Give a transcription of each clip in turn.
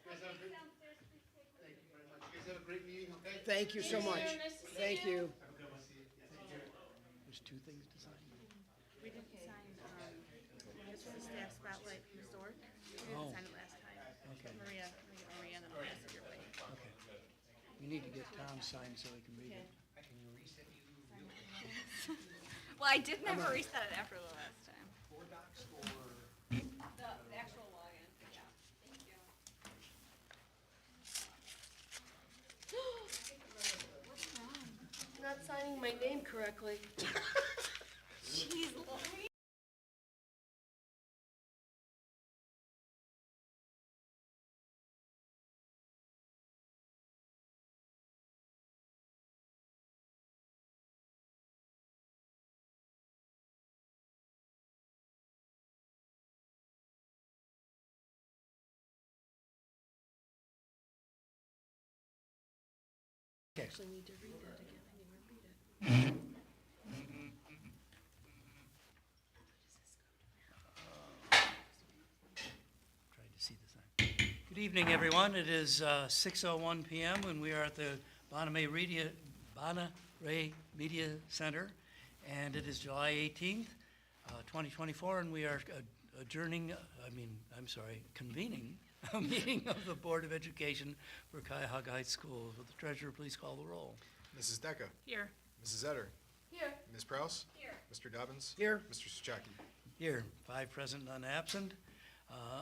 guys have a great, thank you very much. You guys have a great meeting, okay? Thank you so much. Nice to see Thank you. Have a good one. See you. Take care. There's two things to sign. We didn't sign, this was a staff spotlight from Ms. Dork. We Oh. didn't sign it last time. Okay. Maria, and then I'll pass it your way. Okay. You need to get Tom signed so he can read it. Well, I did never reset it after the last time. The actual login, yeah. Thank you. Not signing my name correctly. Jeez, Lori. Actually need to read it again. I didn't read it. Tried to see the sign. Good evening, everyone. It is 6:01 PM, and we are at the Bonneray Media Center, and it is July 18th, 2024, and we are convening a meeting of the Board of Education for Cuyahoga Heights Schools. Will the treasurer please call the roll? Mrs. Decker, Here. Mrs. Etter, Here. Ms. Prouse, Here. Mr. Dobbins, Here. Mr. Souchaki. Here, 5 present, none absent.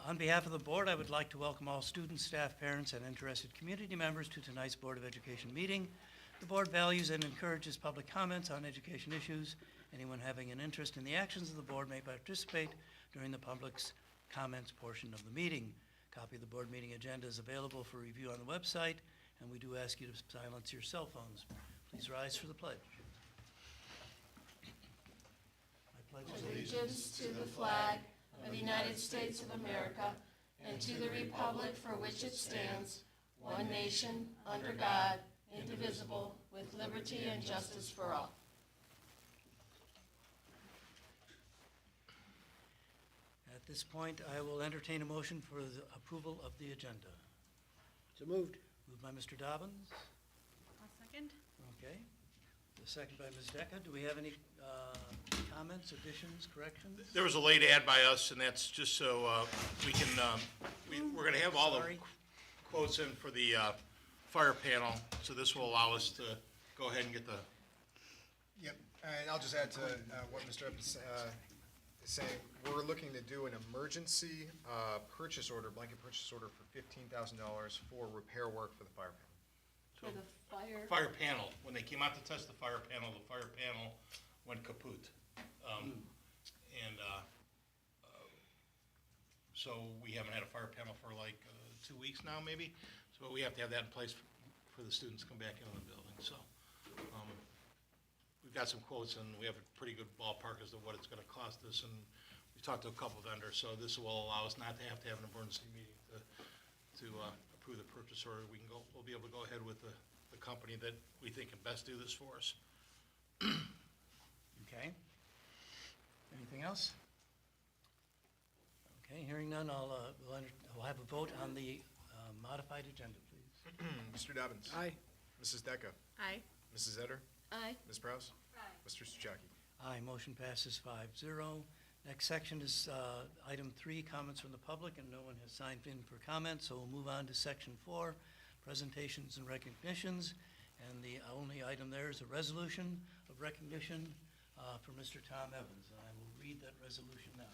On behalf of the board, I would like to welcome all students, staff, parents, and interested community members to tonight's Board of Education meeting. The board values and encourages public comments on education issues. Anyone having an interest in the actions of the board may participate during the public's comments portion of the meeting. Copy of the board meeting agenda is available for review on the website, and we do ask you to silence your cell phones. Please rise for the pledge. I pledge Allegiance to the flag of the United States of America and to the republic for which it stands, one nation, under God, indivisible, with liberty and justice for all. At this point, I will entertain a motion for the approval of the agenda. So moved. Moved by Mr. Dobbins, I'll second. okay. The second by Ms. Decker. Do we have any comments, additions, corrections? There was a late ad by us, and that's just so we can, we're going to have all the Sorry. quotes in for the fire panel, so this will allow us to go ahead and get the, Yep, and I'll just add to what Mr. Evans is saying. We're looking to do an emergency purchase order, blanket purchase order for $15,000 for repair work for the fire panel. For the fire. fire panel. When they came out to test the fire panel went kaput. And so we haven't had a fire panel for like 2 weeks now, maybe. So we have to have that in place for the students to come back into the building, so. We've got some quotes, and we have a pretty good ballpark as to what it's gonna cost us, and we've talked to a couple vendors, so this will allow us not to have an emergency meeting to approve the purchase order. We'll be able to go ahead with the company that we think can best do this for us. Okay. Anything else? Okay, hearing none, we'll have a vote on the modified agenda, please. Mr. Dobbins. Aye. Mrs. Decker, Aye. Mrs. Etter, Aye. Ms. Prouse, Aye. Mr. Souchaki. Aye, motion passes 5-0. Next section is item 3, comments from the public, and no one has signed in for comments, so we'll move on to section 4, presentations and recognitions. And the only item there is a resolution of recognition for Mr. Tom Evans, and I will read that resolution now.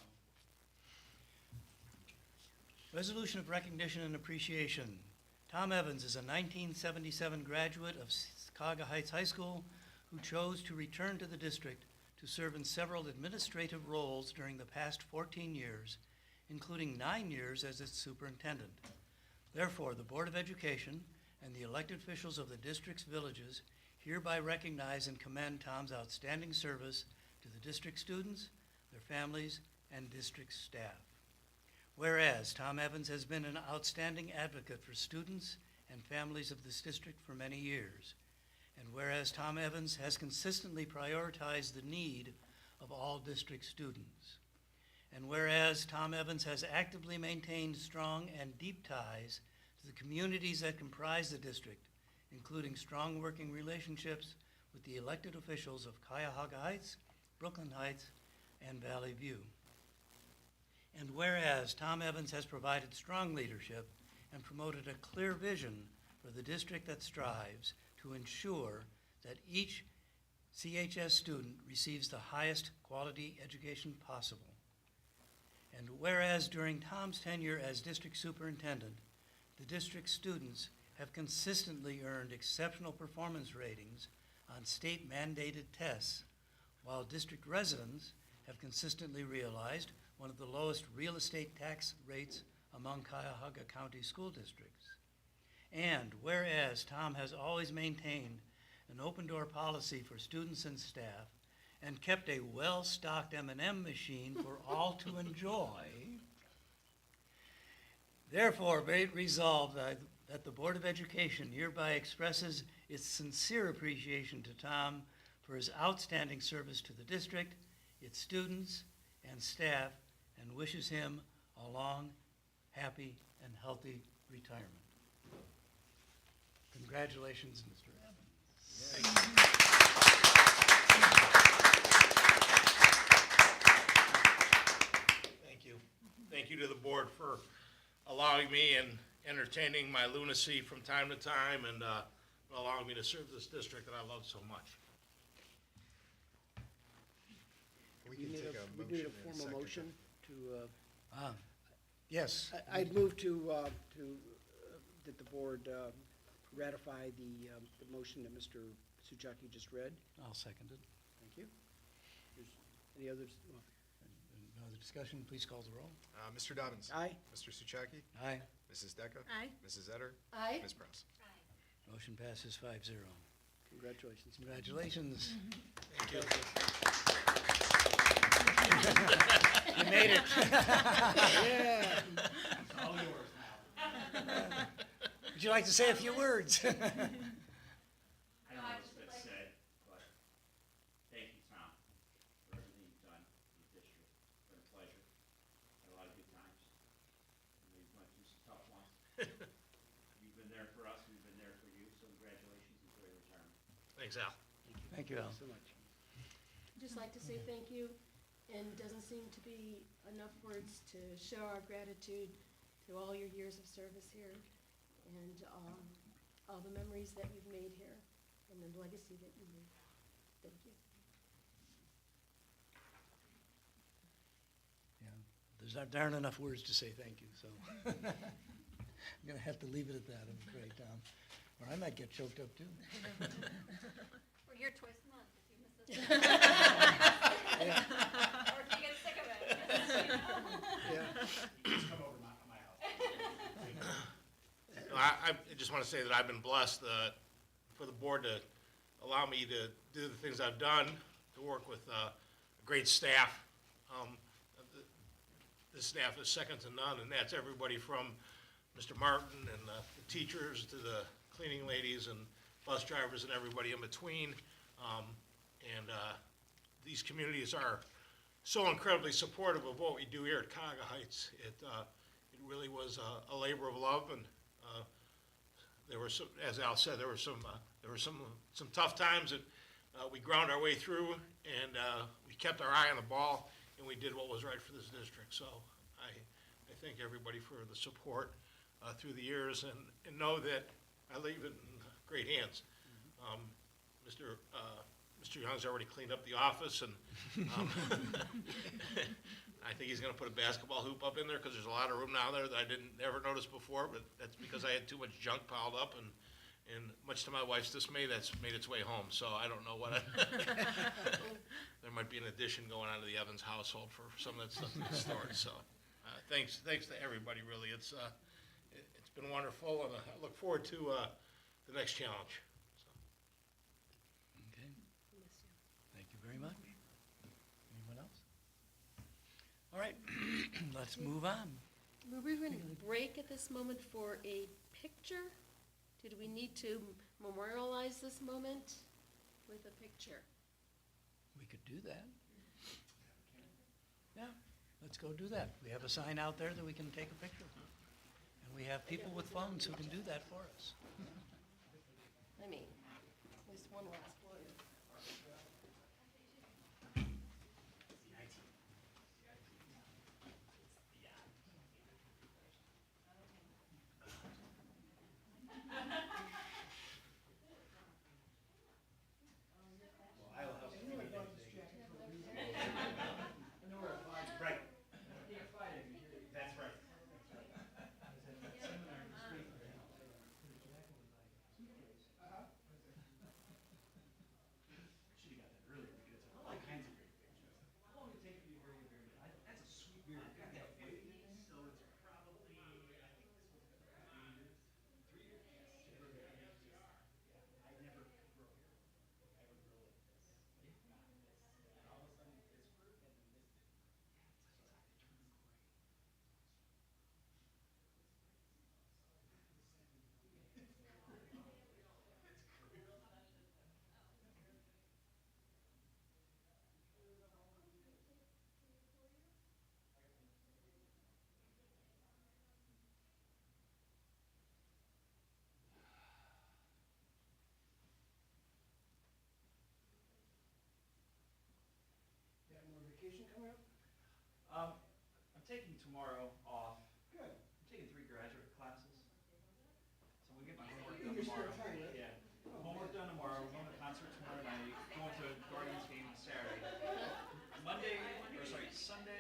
Resolution of recognition and appreciation. Tom Evans is a 1977 graduate of Cuyahoga Heights High School who chose to return to the district to serve in several administrative roles during the past 14 years, including 9 years as its superintendent. Therefore, the Board of Education and the elected officials of the district's villages hereby recognize and commend Tom's outstanding service to the district students, their families, and district staff. Whereas Tom Evans has been an outstanding advocate for students and families of this district for many years, and whereas Tom Evans has consistently prioritized the need of all district students, and whereas Tom Evans has actively maintained strong and deep ties to the communities that comprise the district, including strong working relationships with the elected officials of Cuyahoga Heights, Brooklyn Heights, and Valley View. And whereas Tom Evans has provided strong leadership and promoted a clear vision for the district that strives to ensure that each CHS student receives the highest quality education possible. And whereas during Tom's tenure as district superintendent, the district students have consistently earned exceptional performance ratings on state-mandated tests, while district residents have consistently realized one of the lowest real estate tax rates among Cuyahoga County school districts. And whereas Tom has always maintained an open-door policy for students and staff and kept a well-stocked M&M machine for all to enjoy, therefore be it resolved that the Board of Education hereby expresses its sincere appreciation to Tom for his outstanding service to the district, its students, and staff, and wishes him a long, happy, and healthy retirement. Congratulations, Mr. Evans. Thank you. Thank you to the board for allowing me and entertaining my lunacy from time to time and allowing me to serve this district that I love so much. We We can need take a we need motion a in a formal second. motion to, Yes, I'd move that the board ratify the motion that Mr. Suchaki just read. I'll second it. Thank you. There's any others? No other discussion, please call the roll. Mr. Dobbins. Aye. Mr. Suchaki. Aye. Mrs. Decker. Aye. Mrs. Etter. Aye. Ms. Press. Motion passes 5-0. Congratulations. Congratulations. Thank you. You made it. Yeah. Would you like to say a few words? I don't know what's been said, but thank you, Tom, for everything you've done for the district. It's been a pleasure. Had a lot of good times. We've went through some tough ones. You've been there for us, we've been there for you, so congratulations, enjoy your retirement. Thanks, Al. Thank you, Al. So much. Just like to say thank you, and it doesn't seem to be enough words to show our gratitude to all your years of service here and all the memories that you've made here and the legacy that you leave. Thank you. Yeah, there aren't enough words to say thank you, so. I'm gonna have to leave it at that, I'm afraid, Tom. Or I might get choked up too. Or you're twice a month if you miss this. Or if you get sick of it. Yeah. I just want to say that I've been blessed for the board to allow me to do the things I've done, to work with a great staff. This staff is second to none, and that's everybody from Mr. Martin and the teachers to the cleaning ladies and bus drivers and everybody in between. These communities are so incredibly supportive of what we do here at Cuyahoga Heights. It really was a labor of love, and there were some, as Al said, there were some tough times that we ground our way through, and we kept our eye on the ball, and we did what was right for this district. So I thank everybody for the support through the years, and know that I leave it in great hands. Mr. Young's already cleaned up the office, and I think he's gonna put a basketball hoop up in there, because there's a lot of room now there that I didn't ever notice before, but that's because I had too much junk piled up, and much to my wife's dismay, that's made its way home, so I don't know what there might be an addition going on to the Evans household for some of that stuff to be stored, so, thanks to everybody, really, it's been wonderful, and I look forward to, the next challenge. Okay, thank you very much. Anyone else? All right, let's move on. We're going to break at this moment for a picture. Did we need to memorialize this moment with a picture? We could do that. Yeah, let's go do that. We have a sign out there that we can take a picture of. And We have people with phones who can do that for us. I mean, at least one last lawyer. Right. That's right. Should've got that earlier because there's all kinds of great pictures. How long did it take you to be very, that's a sweet beard. So it's probably, I think this one's been 3 years. 3 years? Yes. Yeah, I never grow hair. I would grow like this. Not this. And all of a sudden this grew and then this didn't. Yeah, it's like it turns gray. You have more vacation coming up? I'm taking tomorrow off. Good. I'm taking 3 graduate classes. So I'm gonna get my homework In done your spare tomorrow. time, right? Yeah. Homework done tomorrow, going to a concert tomorrow night, going to a Guardians game on Saturday. Monday, or sorry, Sunday,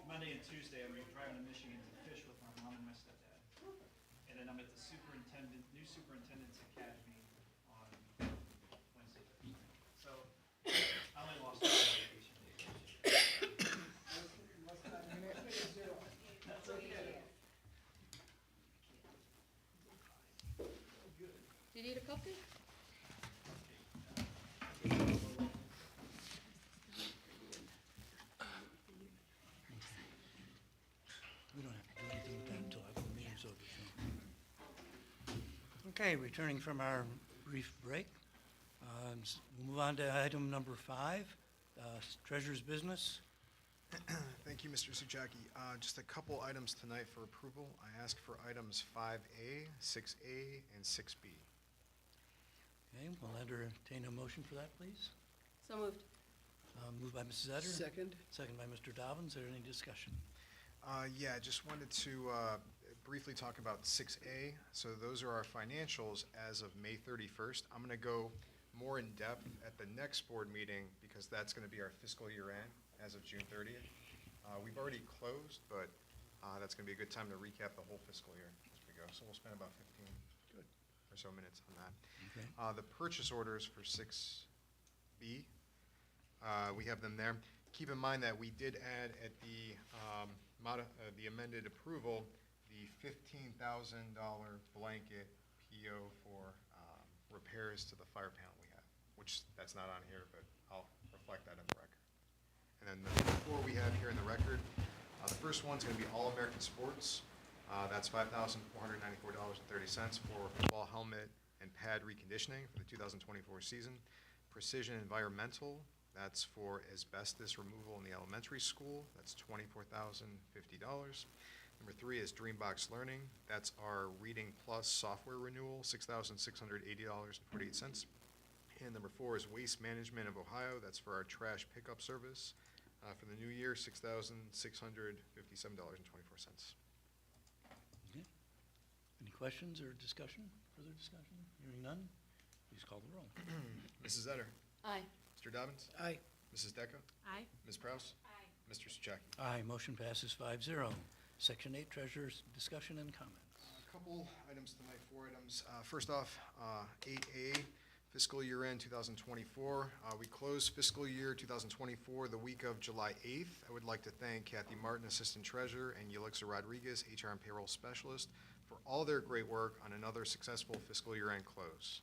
Monday and Tuesday, I'm driving to Michigan to fish with my mom and my stepdad. And then I'm at the new superintendent's academy on Wednesday, Thursday. So I only lost 2 vacation days. That's okay. Do you need a cupcake? We don't have to do anything with that until after the meeting's over. so. Okay, returning from our brief break, we'll move on to item number 5, treasurer's business. Thank you, Mr. Suchaki. Just a couple items tonight for approval. I ask for items 5A, 6A, and 6B. Okay, we'll entertain a motion for that, please. So moved. Moved by Mrs. Etter. Second? Second by Mr. Dobbins. Is there any discussion? Yeah, just wanted to briefly talk about 6A. So those are our financials as of May 31st. I'm going to go more in depth at the next board meeting because that's going to be our fiscal year end as of June 30th. We've already closed, but that's going to be a good time to recap the whole fiscal year as we go. So we'll spend about 15 or so minutes on that. Okay. The purchase orders for 6B, we have them there. Keep in mind that we did add at the amended approval, the $15,000 blanket PO for repairs to the fire panel we have, which that's not on here, but I'll reflect that in the record. And then the 4 we have here in the record, the first one's going to be All American Sports. That's $5,494.30 for football helmet and pad reconditioning for the 2024 season. Precision Environmental, that's for asbestos removal in the elementary school. That's $24,050. Number 3 is Dreambox Learning. That's our Reading Plus software renewal, $6,060.48. And number 4 is Waste Management of Ohio. That's for our trash pickup service for the new year, $6,657.24. Okay. Any questions or discussion, further discussion? Hearing none, please call the roll. Mrs. Etter, Aye. Mr. Dobbins, Aye. Mrs. Decker, Aye. Ms. Prowse, Aye. Mr. Suchaki. Aye, motion passes 5-0. Section 8, treasurer's discussion and comments. A couple items tonight, 4 items. First off, 8A, fiscal year end 2024. We closed fiscal year 2024 the week of July 8th. I would like to thank Kathy Martin, Assistant Treasurer, and Ulixa Rodriguez, HR and Payroll Specialist, for all their great work on another successful fiscal year end close.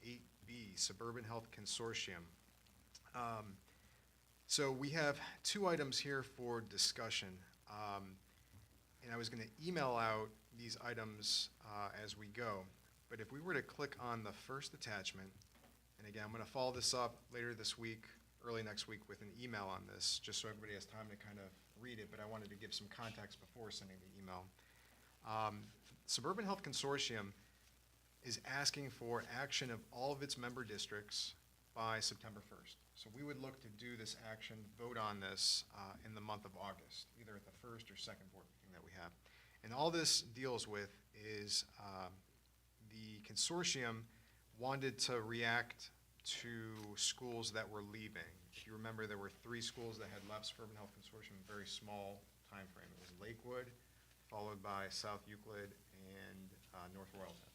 8B, Suburban Health Consortium. So we have 2 items here for discussion. And I was going to email out these items as we go. But if we were to click on the first attachment, and again, I'm going to follow this up later this week, early next week, with an email on this, just so everybody has time to kind of read it, but I wanted to give some context before sending the email. Suburban Health Consortium is asking for action of all of its member districts by September 1st. So we would look to do this action, vote on this in the month of August, either at the first or second board meeting that we have. And all this deals with is the consortium wanted to react to schools that were leaving. If you remember, there were 3 schools that had left Suburban Health Consortium in a very small time frame. It was Lakewood, followed by South Euclid, and North Royalton.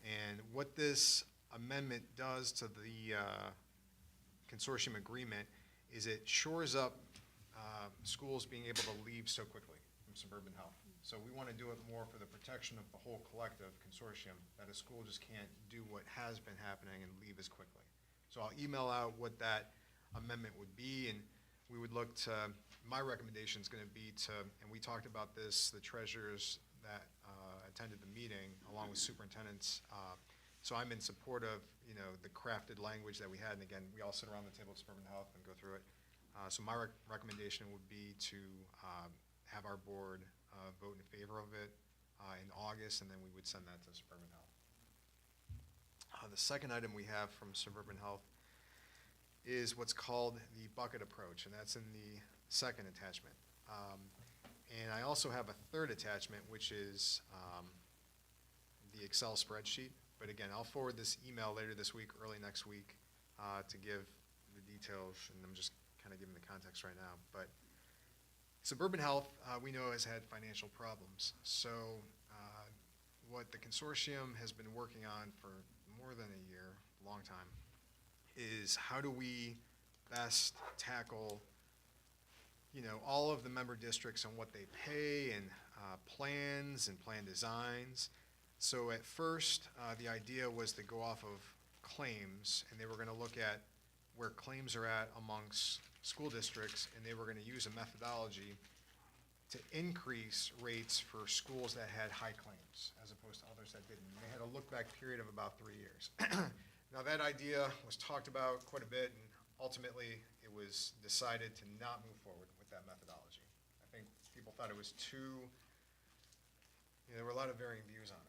And what this amendment does to the consortium agreement is it shores up schools being able to leave so quickly from Suburban Health. So we want to do it more for the protection of the whole collective consortium, that a school just can't do what has been happening and leave as quickly. So I'll email out what that amendment would be, and we would look to, my recommendation is going to be to, and we talked about this, the treasurers that attended the meeting, along with superintendents. So I'm in support of, the crafted language that we had, and again, we all sit around the table at Suburban Health and go through it. So my recommendation would be to have our board vote in favor of it in August, and then we would send that to Suburban Health. The second item we have from Suburban Health is what's called the bucket approach, and that's in the second attachment. And I also have a third attachment, which is the Excel spreadsheet. But again, I'll forward this email later this week, early next week, to give the details, and I'm just kind of giving the context right now. But Suburban Health, we know, has had financial problems. So what the consortium has been working on for more than a year, a long time, is how do we best tackle all of the member districts and what they pay, and plans and plan designs. So at first, the idea was to go off of claims, and they were going to look at where claims are at amongst school districts, and they were going to use a methodology to increase rates for schools that had high claims as opposed to others that didn't. And they had a look-back period of about 3 years. Now, that idea was talked about quite a bit, and ultimately it was decided to not move forward with that methodology. I think people thought it was too, there were a lot of varying views on it.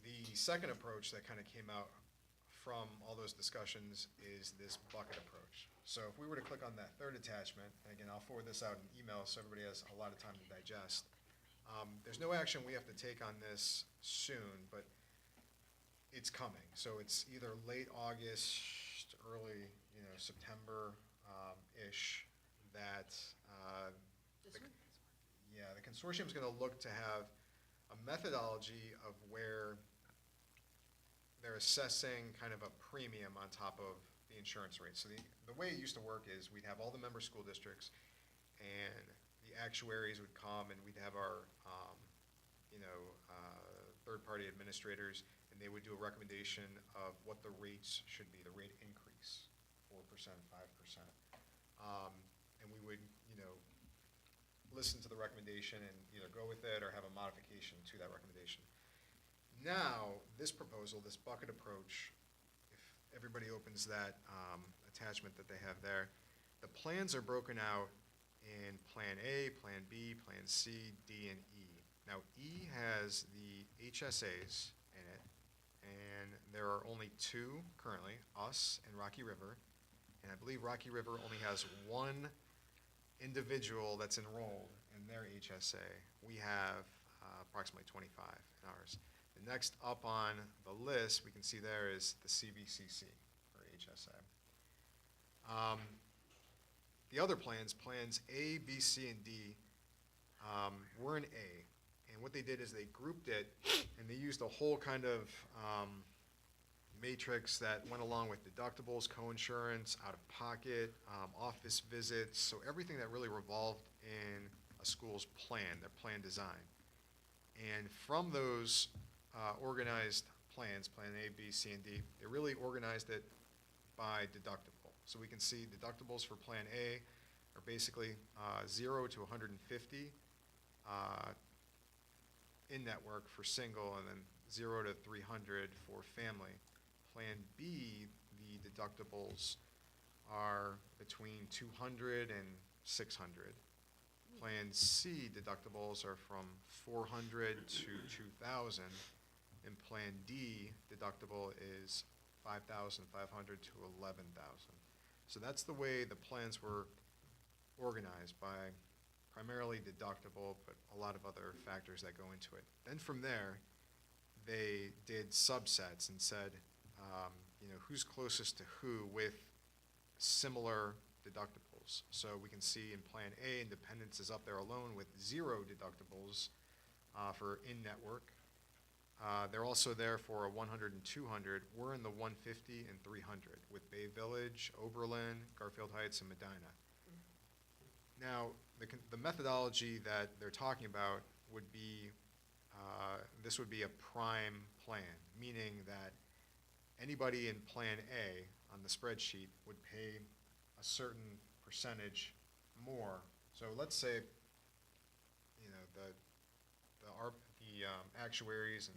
The second approach that kind of came out from all those discussions is this bucket approach. So if we were to click on that third attachment, and again, I'll forward this out in email so everybody has a lot of time to digest. There's no action we have to take on this soon, but it's coming. So it's either late August, early, September-ish that the consortium is going to look to have a methodology of where they're assessing kind of a premium on top of the insurance rate. So the way it used to work is we'd have all the member school districts, and the actuaries would come, and we'd have our third-party administrators, and they would do a recommendation of what the rates should be, the rate increase, 4%, 5%. And we would, listen to the recommendation and either go with it or have a modification to that recommendation. Now, this proposal, this bucket approach, if everybody opens that attachment that they have there, the plans are broken out in Plan A, Plan B, Plan C, D, and E. Now, E has the HSAs in it, and there are only 2 currently, us and Rocky River, and I believe Rocky River only has 1 individual that's enrolled in their HSA. We have approximately 25 in ours. The next up on the list, we can see there, is the CVCC, or HSA. The other plans A, B, C, and D, were in A. And what they did is they grouped it, and they used a whole kind of matrix that went along with deductibles, co-insurance, out-of-pocket, office visits, so everything that really revolved in a school's plan, their plan design. And from those organized plans, Plan A, B, C, and D, they really organized it by deductible. So we can see deductibles for Plan A are basically 0 to 150 in-network for single, and then 0 to 300 for family. Plan B, the deductibles are between 200 and 600. Plan C deductibles are from 400 to 2,000, and Plan D deductible is 5,500 to 11,000. So that's the way the plans were organized, by primarily deductible, but a lot of other factors that go into it. Then from there, they did subsets and said, who's closest to who with similar deductibles. So we can see in Plan A, Independence is up there alone with 0 deductibles for in-network. They're also there for a 100 and 200. We're in the 150 and 300 with Bay Village, Oberlin, Garfield Heights, and Medina. Now, the methodology that they're talking about would be, this would be a prime plan, meaning that anybody in Plan A on the spreadsheet would pay a certain percentage more. So let's say, the actuaries and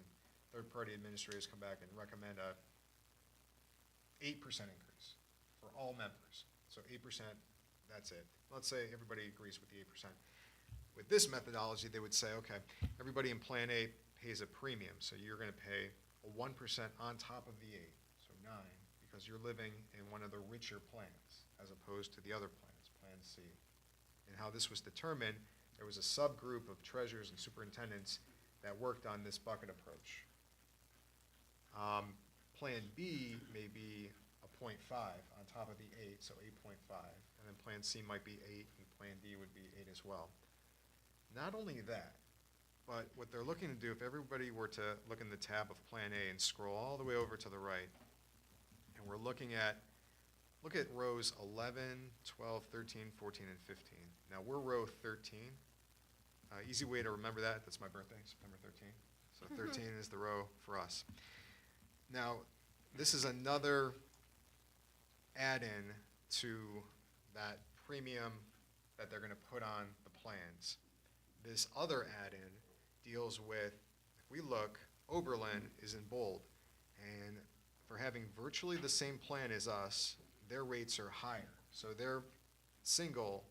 third-party administrators come back and recommend a 8% increase for all members. So 8%, that's it. Let's say everybody agrees with the 8%. With this methodology, they would say, okay, everybody in Plan A pays a premium, so you're going to pay a 1% on top of the 8, so 9, because you're living in one of the richer plans, as opposed to the other plans, Plan C. And how this was determined, there was a subgroup of treasurers and superintendents that worked on this bucket approach. Plan B may be a 0.5 on top of the 8, so 8.5, and then Plan C might be 8, and Plan D would be 8 as well. Not only that, but what they're looking to do, if everybody were to look in the tab of Plan A and scroll all the way over to the right, and we're looking at, look at rows 11, 12, 13, 14, and 15. Now we're row 13. Easy way to remember that, that's my birthday, September 13th. So 13 is the row for us. Now, this is another add-in to that premium that they're going to put on the plans. This other add-in deals with, if we look, Oberlin is in bold, and for having virtually the same plan as us, their rates are higher. So their single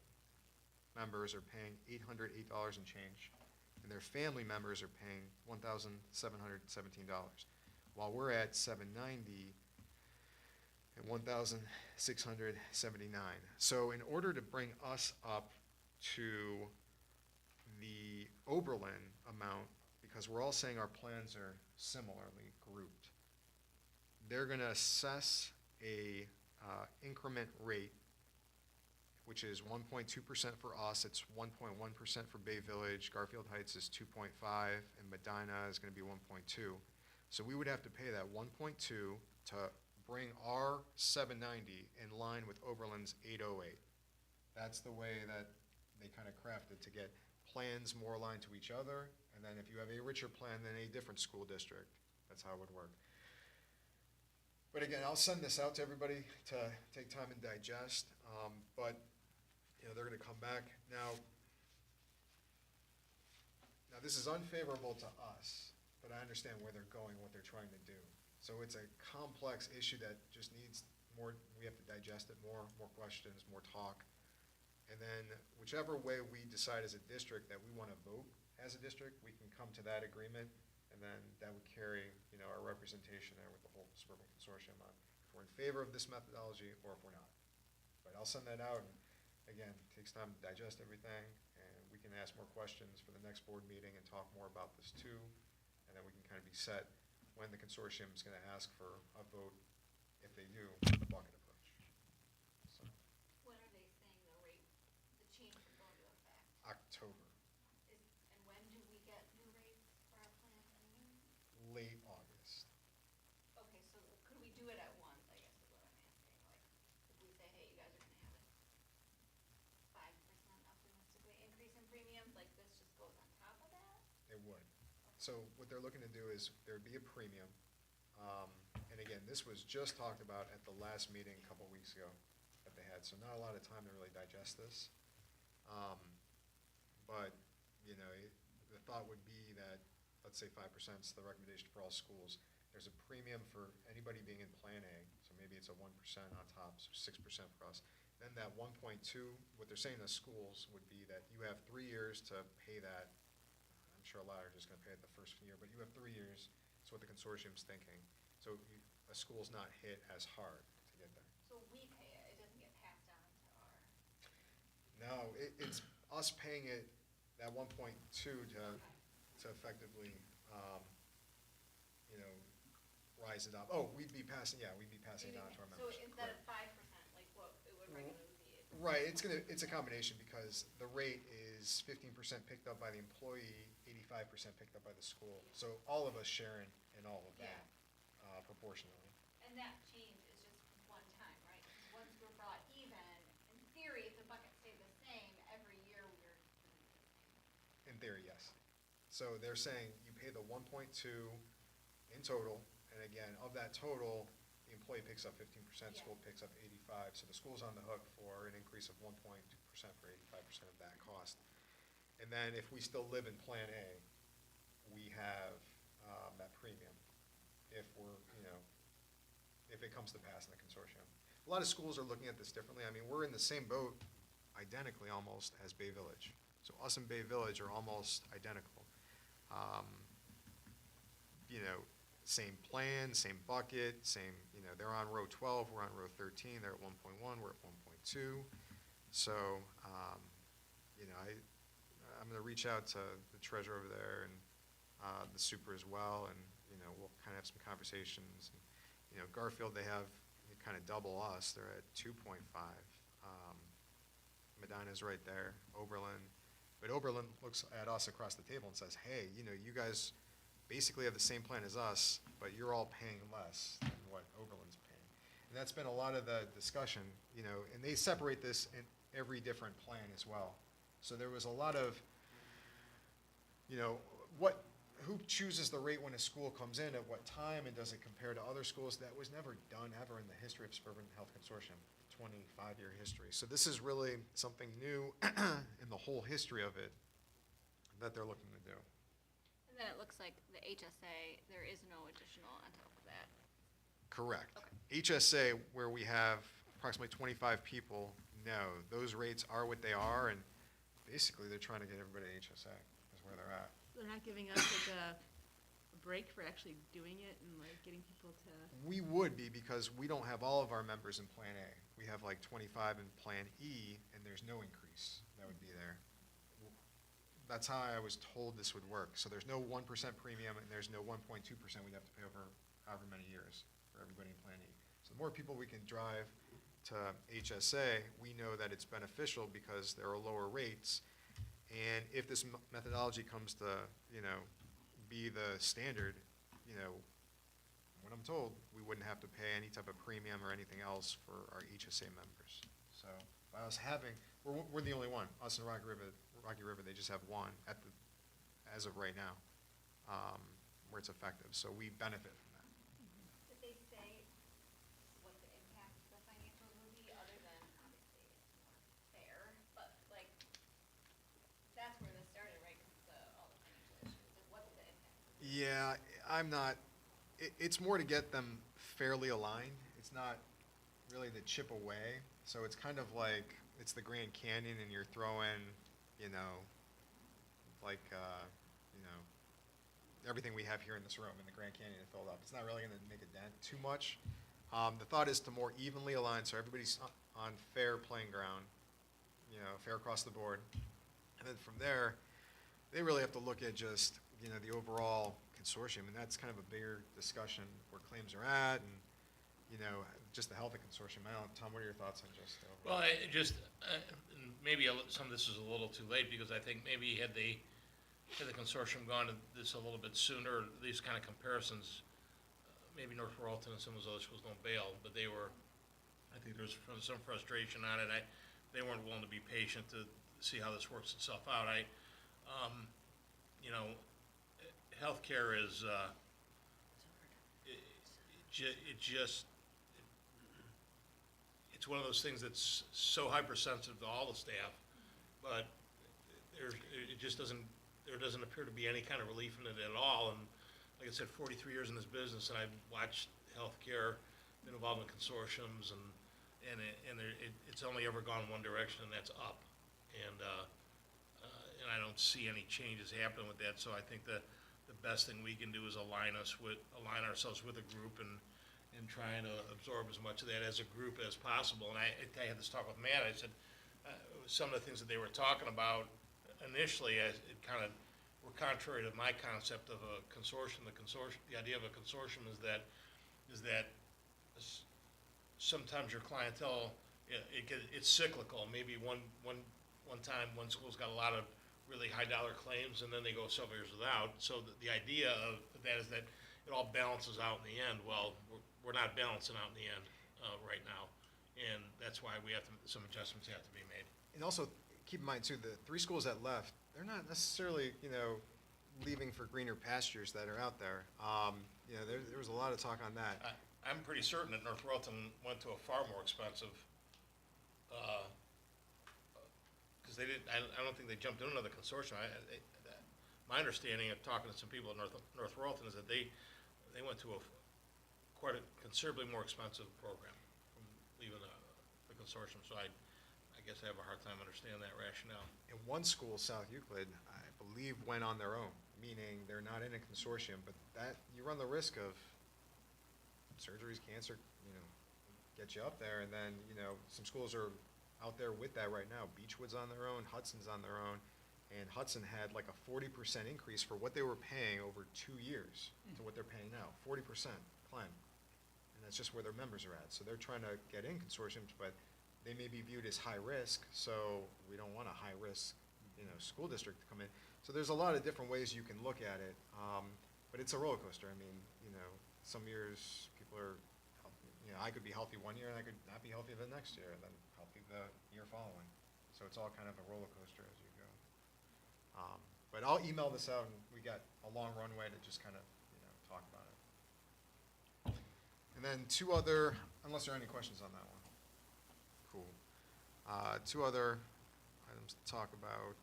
members are paying $808 and change, and their family members are paying $1,717, while we're at $790 and $1,679. So in order to bring us up to the Oberlin amount, because we're all saying our plans are similarly grouped, they're going to assess a increment rate, which is 1.2% for us, it's 1.1% for Bay Village, Garfield Heights is 2.5, and Medina is going to be 1.2. So we would have to pay that 1.2 to bring our 790 in line with Oberlin's 808. That's the way that they kind of crafted to get plans more aligned to each other, and then if you have a richer plan than a different school district, that's how it would work. But again, I'll send this out to everybody to take time and digest, but they're going to come back. Now this is unfavorable to us, but I understand where they're going, what they're trying to do. So it's a complex issue that just needs more, we have to digest it more questions, more talk. And then whichever way we decide as a district that we want to vote as a district, we can come to that agreement, and then that would carry, our representation there with the whole Suburban Consortium on if we're in favor of this methodology or if we're not. But I'll send that out, and again, it takes time to digest everything, and we can ask more questions for the next board meeting and talk more about this too, and then we can kind of be set when the consortium is going to ask for a vote, if they do, for the bucket approach. So, When are they saying the change will go into effect? October, And when do we get new rates for our plans anyway? late August. Okay, so could we do it at once, I guess is what I'm asking, like, if we say, hey, you guys are gonna have a 5% optimistically increase in premiums, like this just goes on top of that? It would. So what they're looking to do is there'd be a premium. And again, this was just talked about at the last meeting a couple weeks ago that they had, so not a lot of time to really digest this. But, the thought would be that, let's say 5% is the recommendation for all schools. There's a premium for anybody being in Plan A, so maybe it's a 1% on top, so 6% for us. Then that 1.2, what they're saying to schools would be that you have 3 years to pay that. I'm sure a lot are just gonna pay it the first year, but you have 3 years, that's what the consortium's thinking. So a school's not hit as hard to get there. So we pay it, it doesn't get passed on to our, No, it's us paying it, that 1.2 to effectively, you know, rise it up. Oh, we'd be passing it on to our so members. instead of Correct. 5%, like what it would regularly be. Right, it's a combination because the rate is 15% picked up by the employee, 85% picked up by the school. So all of us share in all of that proportionally. And that change is just one time, right? 'Cause once we're brought even, in theory, if the bucket stayed the same, every year we're doing the same. In theory, yes. So they're saying you pay the 1.2 in total, and again, of that total, the employee picks up 15%, Yeah. school picks up 85, so the school's on the hook for an increase of 1.2% for 85% of that cost. And then if we still live in Plan A, we have that premium, if we're, you know, if it comes to pass in the consortium. A lot of schools are looking at this differently. I mean, we're in the same boat identically almost as Bay Village. So us and Bay Village are almost identical. You know, same plan, same bucket, same, you know, they're on row 12, we're on row 13, they're at 1.1, we're at 1.2. So, you know, I'm gonna reach out to the treasurer over there and the super as well, and, you know, we'll kind of have some conversations. And, you know, Garfield, they have kind of double us, they're at 2.5. Medina's right there, Oberlin. But Oberlin looks at us across the table and says, hey, you know, you guys basically have the same plan as us, but you're all paying less than what Oberlin's paying. And that's been a lot of the discussion, you know, and they separate this in every different plan as well. So there was a lot of, you know, who chooses the rate when a school comes in, at what time, and does it compare to other schools? That was never done ever in the history of Suburban Health Consortium, 25-year history. So this is really something new in the whole history of it that they're looking to do. And then it looks like the HSA, there is no additional on top of that. Correct. Okay. HSA, where we have approximately 25 people, no, those rates are what they are, and basically they're trying to get everybody to HSA, is where they're at. They're not giving us like a break for actually doing it and like getting people to, We would be, because we don't have all of our members in Plan A. We have like 25 in Plan E, and there's no increase that would be there. That's how I was told this would work. So there's no 1% premium, and there's no 1.2% we'd have to pay over however many years for everybody in Plan E. So the more people we can drive to HSA, we know that it's beneficial because there are lower rates. And if this methodology comes to, you know, be the standard, you know, what I'm told, we wouldn't have to pay any type of premium or anything else for our HSA members. So by us having, we're the only one, us and Rocky River, they just have one as of right now, where it's effective. So we benefit from that. Did they say what the impact of the financials would be, other than obviously it's more fair, but like, that's where this started, right, because all the financial issues, like what's the impact? Yeah, I'm not, it's more to get them fairly aligned. It's not really to chip away. So it's kind of like, it's the Grand Canyon and you're throwing, you know, like, you know, everything we have here in this room in the Grand Canyon to fill it up. It's not really gonna make a dent too much. The thought is to more evenly align, so everybody's on fair playing ground, you know, fair across the board. And then from there, they really have to look at just, you know, the overall consortium, and that's kind of a bigger discussion where claims are at, and, you know, just the health of consortium. I don't know, Tom, what are your thoughts on just the overall? Well, maybe some of this is a little too late, because I think maybe had the consortium gone to this a little bit sooner, these kind of comparisons, maybe North Royalton and some of those other schools don't bail, but they were, I think there was some frustration on it. They weren't willing to be patient to see how this works itself out. You know, healthcare is, it's one of those things that's so hypersensitive to all the staff, but there doesn't appear to be any kind of relief in it at all. And like I said, 43 years in this business, and I've watched healthcare been involved in consortiums, it's only ever gone one direction, and that's up. And I don't see any changes happening with that, so I think the best thing we can do is align ourselves with a group and trying to absorb as much of that as a group as possible. And I had this talk with Matt, I said, some of the things that they were talking about initially, it kind of were contrary to my concept of a consortium. The idea of a consortium is that sometimes your clientele, it's cyclical. Maybe one time, one school's got a lot of really high dollar claims, and then they go several years without. So the idea of that is that it all balances out in the end. Well, we're not balancing out in the end right now, and that's why some adjustments have to be made. And also, keep in mind too, the 3 schools that left, they're not necessarily, leaving for greener pastures that are out there. There was a lot of talk on that. I'm pretty certain that North Royalton went to a far more expensive, because they didn't, I don't think they jumped into another consortium. My understanding of talking to some people at North Royalton is that they went to quite a considerably more expensive program from leaving the consortium. So I guess I have a hard time understanding that rationale. And one school, South Euclid, I believe went on their own, meaning they're not in a consortium, but that, you run the risk of surgeries, cancer, get you up there, and then, some schools are out there with that right now. Beechwood's on their own, Hudson's on their own, and Hudson had like a 40% increase for what they were paying over 2 years to what they're paying now, 40% climb. And that's just where their members are at. So they're trying to get in consortiums, but they may be viewed as high risk, so we don't want a high risk, school district to come in. So there's a lot of different ways you can look at it, but it's a roller coaster. I mean, some years people are, I could be healthy one year and I could not be healthy the next year, and then healthy the year following. So it's all kind of a roller coaster as you go. But I'll email this out, and we got a long runway to just kind of, talk about it. And then 2 other, unless there are any questions on that one. Cool. 2 other items to talk about.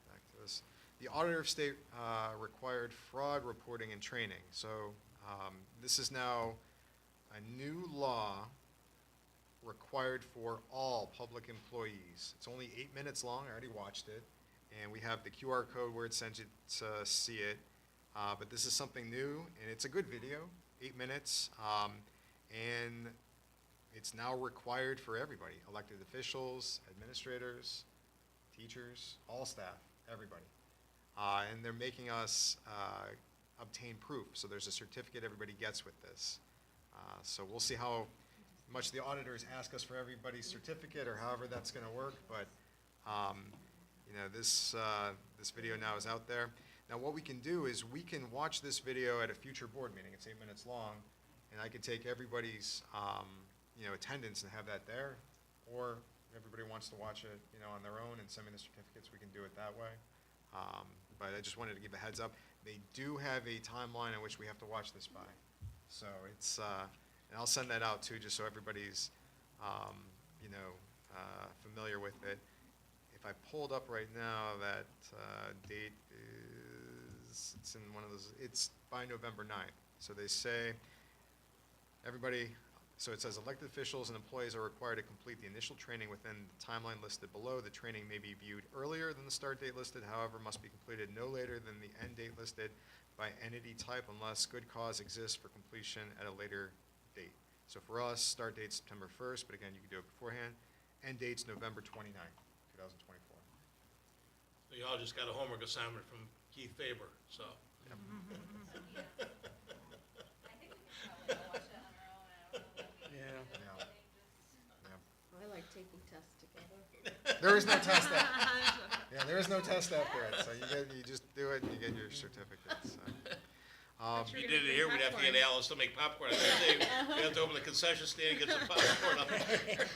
Back to this. The Auditor of State required fraud reporting and training. So this is now a new law required for all public employees. It's only 8 minutes long. I already watched it. And we have the QR code where it sends you to see it. But this is something new, and it's a good video, 8 minutes. And it's now required for everybody, elected officials, administrators, teachers, all staff, everybody. And they're making us obtain proof. So there's a certificate everybody gets with this. So we'll see how much the auditors ask us for everybody's certificate, or however that's going to work. But this video now is out there. Now what we can do is we can watch this video at a future board meeting. It's 8 minutes long, and I could take everybody's attendance and have that there, or if everybody wants to watch it on their own and send me the certificates, we can do it that way. But I just wanted to give a heads up. They do have a timeline in which we have to watch this by. So it's, and I'll send that out too, just so everybody's, familiar with it. If I pulled up right now, that date is, it's in one of those, it's by November 9th. So they say, everybody, so it says elected officials and employees are required to complete the initial training within the timeline listed below. The training may be viewed earlier than the start date listed, however, must be completed no later than the end date listed by entity type unless good cause exists for completion at a later date. So for us, start date's September 1st, but again, you can do it beforehand. End date's November 29th, 2024. So y'all just got a homework assignment from Keith Faber, so. I think we can probably go watch it on our own. I don't know. Yeah. I like taking tests together. There is no test there is no test after it, so you just do it and you get your certificate, so. If you did it here, we'd have to get Alice to make popcorn. I was gonna say, we have to open the concession stand and get some popcorn up there.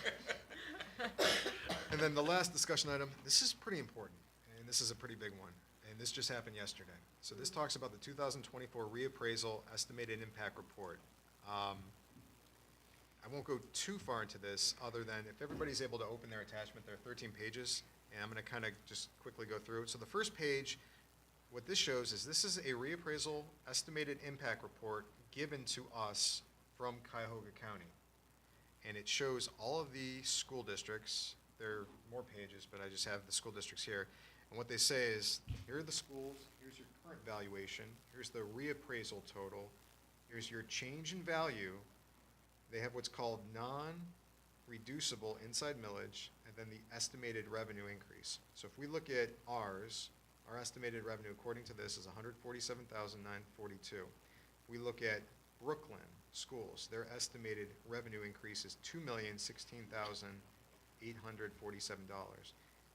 And then the last discussion item, this is pretty important, and this is a pretty big one, and this just happened yesterday. So this talks about the 2024 reappraisal estimated impact report. I won't go too far into this, other than if everybody's able to open their attachment, there are 13 pages, and I'm going to kind of just quickly go through it. So the first page what this shows is this is a reappraisal estimated impact report given to us from Cuyahoga County. And it shows all of the school districts. There are more pages, but I just have the school districts here. And what they say is, here are the schools, here's your current valuation, here's the reappraisal total, here's your change in value. They have what's called non-reducible inside millage, and then the estimated revenue increase. So if we look at ours, our estimated revenue according to this is $147,942. We look at Brooklyn schools, their estimated revenue increase is $2,016,847.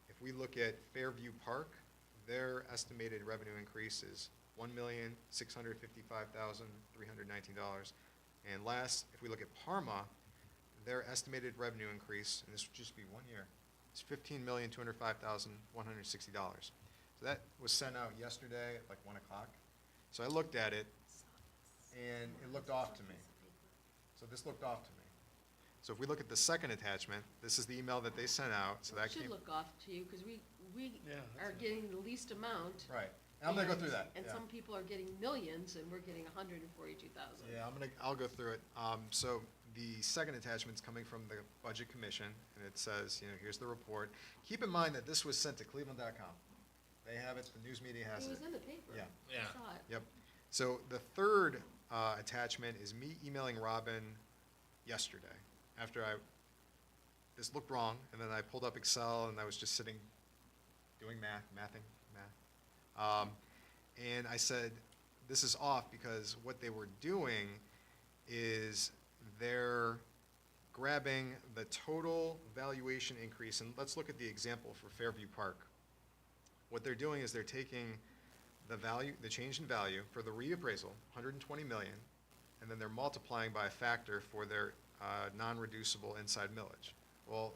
If we look at Fairview Park, their estimated revenue increase is $1,655,319. And last, if we look at Parma, their estimated revenue increase, and this would just be 1 year, is $15,205,160. So that was sent out yesterday at like 1 o'clock. So I looked at it, and it looked off to me. So this looked off to me. So if we look at the second attachment, this is the email that they sent out, so that It should came. look off to you, because we Yeah, that's are it. getting the least amount. Right, and I'm gonna go through that, And yeah. some people are getting millions, and we're getting 142,000. Yeah, I'll go through it. So the second attachment's coming from the Budget Commission, and it says, here's the report. Keep in mind that this was sent to cleveland.com. They have it, the news media has It it. was in the paper. Yeah. Yeah. I saw it. Yep. So the third attachment is me emailing Robin yesterday, after this looked wrong, and then I pulled up Excel, and I was just sitting, doing math. And I said, this is off, because what they were doing is they're grabbing the total valuation increase, and let's look at the example for Fairview Park. What they're doing is they're taking the change in value for the reappraisal, 120 million, and then they're multiplying by a factor for their non-reducible inside millage. Well,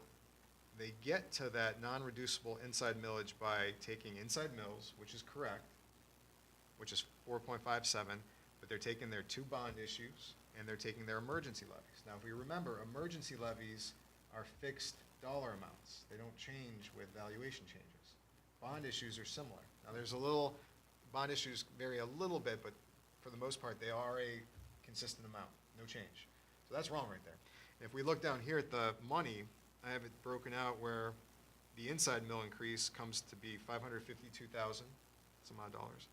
they get to that non-reducible inside millage by taking inside mills, which is correct, which is 4.57, but they're taking their 2 bond issues, and they're taking their emergency levies. Now, if we remember, emergency levies are fixed dollar amounts. They don't change with valuation changes. Bond issues are similar. Now, bond issues vary a little bit, but for the most part, they are a consistent amount, no change. So that's wrong right there. If we look down here at the money, I have it broken out where the inside mill increase comes to be 552,000, some odd dollars.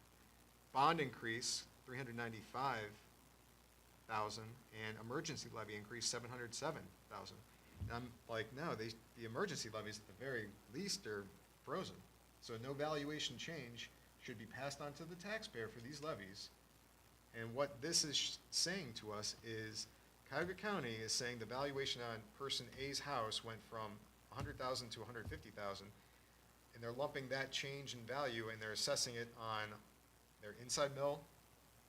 Bond increase, 395,000, and emergency levy increase, 707,000. And I'm like, no, the emergency levies at the very least are frozen. So no valuation change should be passed on to the taxpayer for these levies. And what this is saying to us is Cuyahoga County is saying the valuation on person A's house went from 100,000 to 150,000, and they're lumping that change in value and they're assessing it on their inside mill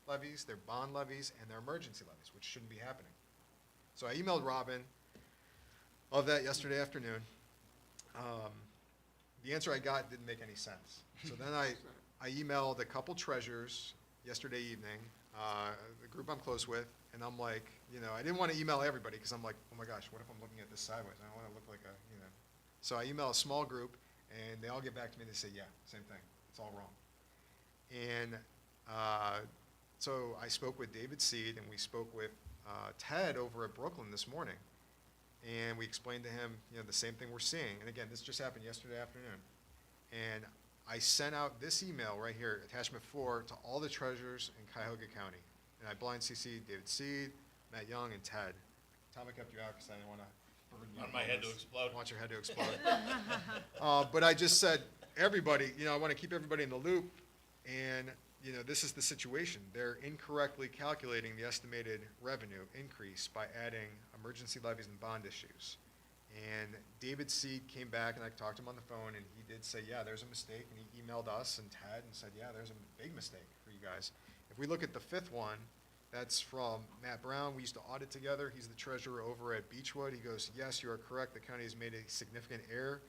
levies, their bond levies, and their emergency levies, which shouldn't be happening. So I emailed Robin of that yesterday afternoon. The answer I got didn't make any sense. So then I emailed a couple treasurers yesterday evening, the group I'm close with, and I'm like, I didn't want to email everybody because I'm like, oh my gosh, what if I'm looking at this sideways? I don't want to look like So I email a small group, and they all get back to me and they say, yeah, same thing. It's all wrong. And so I spoke with David Seed, and we spoke with Ted over at Brooklyn this morning. And we explained to him, the same thing we're seeing. And again, this just happened yesterday afternoon. And I sent out this email right here, attachment 4, to all the treasurers in Cuyahoga County. And I blind CC'd David Seed, Matt Young, and Ted. Tom, I kept you out because I didn't want to burden you. Want my head to explode. I want your head to explode. But I just said, everybody, I want to keep everybody in the loop. And, this is the situation. They're incorrectly calculating the estimated revenue increase by adding emergency levies and bond issues. And David Seed came back, and I talked to him on the phone, and he did say, yeah, there's a mistake. And he emailed us and Ted and said, yeah, there's a big mistake for you guys. If we look at the 5th one, that's from Matt Brown. We used to audit together. He's the treasurer over at Beechwood. He goes, yes, you are correct. The county has made a significant error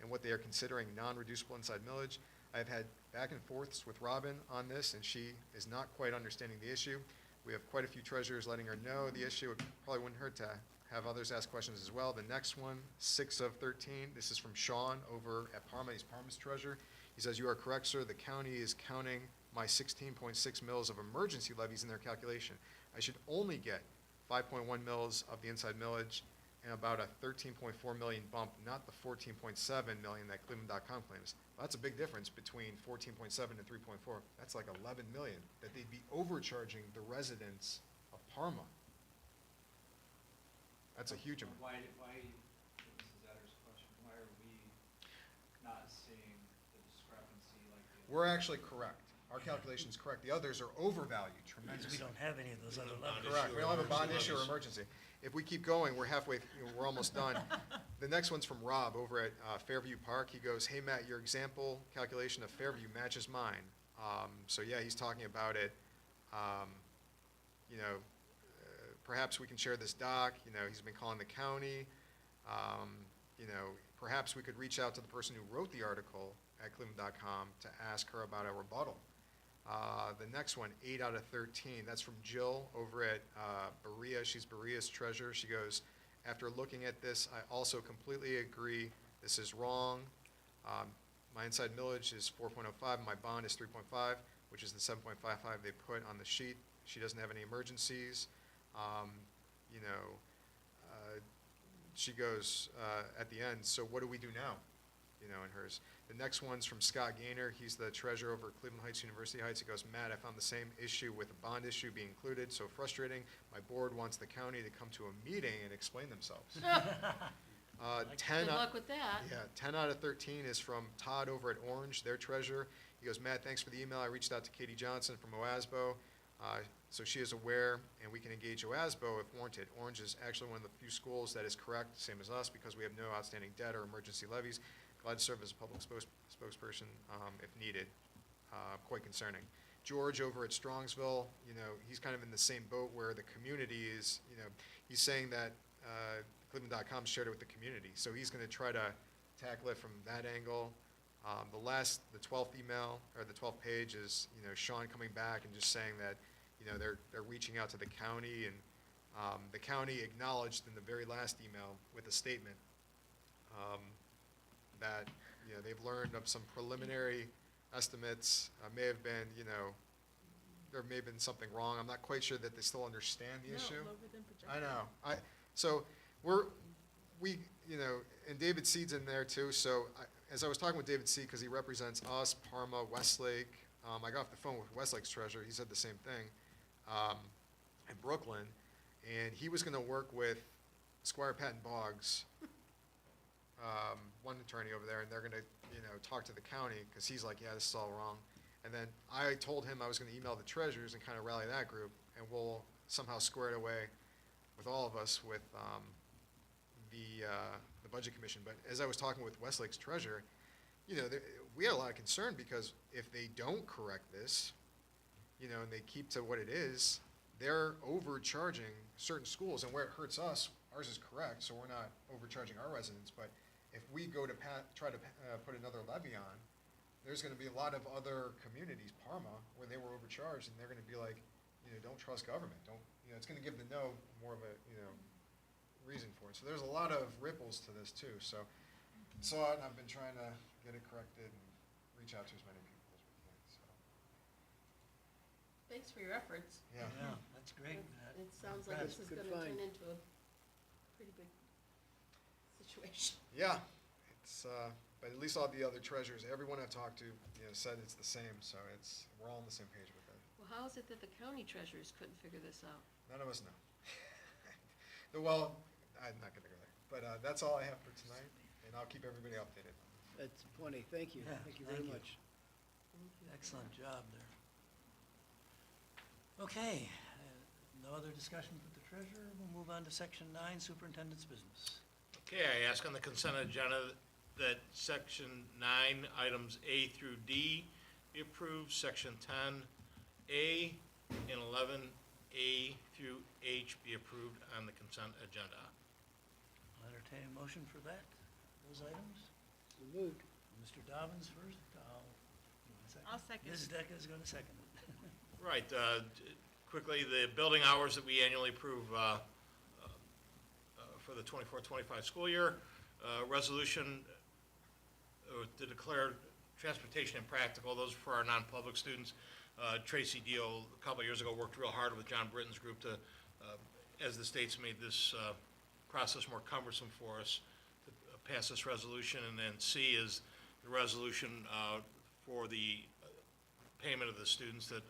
in what they are considering non-reducible inside millage. I've had back and forths with Robin on this, and she is not quite understanding the issue. We have quite a few treasurers letting her know the issue. It probably wouldn't hurt to have others ask questions as well. The next one, 6 of 13, this is from Sean over at Parma. He's Parma's treasurer. He says, "You are correct, sir. The county is counting my 16.6 mils of emergency levies in their calculation. I should only get 5.1 mils of the inside millage and about a 13.4 million bump, not the 14.7 million that Cleveland.com claims." Well, that's a big difference between 14.7 and 3.4. That's like 11 million that they'd be overcharging the residents of Parma. That's a huge amount. Why, Mrs. Etter's question, why are we not seeing the discrepancy like the? We're actually correct. Our calculation's correct. The others are overvalued Because tremendously. we don't have any of those other Bond levels. Correct. We don't have a bond Emergency issue or levies. emergency. If we keep going, we're halfway, we're almost done. The next one's from Rob over at Fairview Park. He goes, "Hey, Matt, your example calculation of Fairview matches mine." So yeah, he's talking about it. You know, perhaps we can share this doc. You know, he's been calling the county. You know, perhaps we could reach out to the person who wrote the article at Cleveland.com to ask her about a rebuttal. The next one, 8 out of 13, that's from Jill over at Berea. She's Berea's treasurer. She goes, "After looking at this, I also completely agree. This is wrong. My inside millage is 4.05, and my bond is 3.5, which is the 7.55 they put on the sheet. She doesn't have any emergencies." You know, she goes at the end, "So what do we do now?" You know, in hers. The next one's from Scott Gaynor. He's the treasurer over at Cleveland Heights University Heights. He goes, "Matt, I found the same issue with the bond issue being included. So frustrating. My board wants the county to come to a meeting and explain themselves." 10 Good out- luck with that. Yeah, 10 out of 13 is from Todd over at Orange, their treasurer. He goes, "Matt, thanks for the email. I reached out to Katie Johnson from OASBO, so she is aware, and we can engage OASBO if warranted. Orange is actually one of the few schools that is correct, same as us, because we have no outstanding debt or emergency levies. Glad to serve as a public spokesperson if needed. Quite concerning." George over at Strongsville, you know, he's kind of in the same boat where the community is, you know, he's saying that Cleveland.com shared it with the community. So he's going to try to tackle it from that angle. The 12th email, or the 12th page is, you know, Sean coming back and just saying that, you know, they're reaching out to the county, and the county acknowledged in the very last email with a statement that, you know, they've learned of some preliminary estimates, may have been, you know, there may have been something wrong. I'm not quite sure that they still understand the issue. No, lower than projected. I know. So we, you know, and David Seed's in there too. So as I was talking with David Seed, because he represents us, Parma, Westlake, I got off the phone with Westlake's treasurer. He said the same thing in Brooklyn, and he was going to work with Squire Patton Boggs, one attorney over there, and they're going to, you know, talk to the county, because he's like, "Yeah, this is all wrong." And then I told him I was going to email the treasurers and kind of rally that group, and we'll somehow square it away with all of us with the Budget Commission. But as I was talking with Westlake's treasurer, you know, we had a lot of concern, because if they don't correct this, you know, and they keep to what it is, they're overcharging certain schools. And where it hurts us, ours is correct, so we're not overcharging our residents. But if we go to try to put another levy on, there's going to be a lot of other communities, Parma, where they were overcharged, and they're going to be like, you know, don't trust government. Don't, you know, it's going to give the no more of a, you know, reason for it. So there's a lot of ripples to this too. So saw it, and I've been trying to get it corrected and reach out to as many people as we can. So Thanks for your efforts. yeah. Yeah, that's great, Matt. It sounds like this is Good gonna find. turn into a pretty big situation. Yeah, it's, but at least all the other treasurers, everyone I've talked to, you know, said it's the same, so we're all on the same page with it. Well, how is it that the county treasurers couldn't figure this out? None of us know. Well, I'm not gonna go there, but, that's all I have for tonight, and I'll keep everybody updated. That's plenty. Thank you. Yeah, Thank you very thank you. much. Excellent job there. Okay, no other discussion with the treasurer. We'll move on to section 9, superintendent's business. Okay, I ask on the consent agenda that section 9, items A through D be approved, section 10A and 11A through H be approved on the consent agenda. I'll entertain a motion for that, those items. So moved. Mr. Dobbins first. You want a second? I'll second. Ms. Decker is going to second it. Right, quickly, the building hours that we annually approve for the 24-25 school year. Resolution to declare transportation impractical. Those are for our non-public students. Tracy Deal, a couple of years ago, worked real hard with John Britton's group to, as the state's made this process more cumbersome for us, to pass this resolution. And then C is the resolution for the payment of the students that,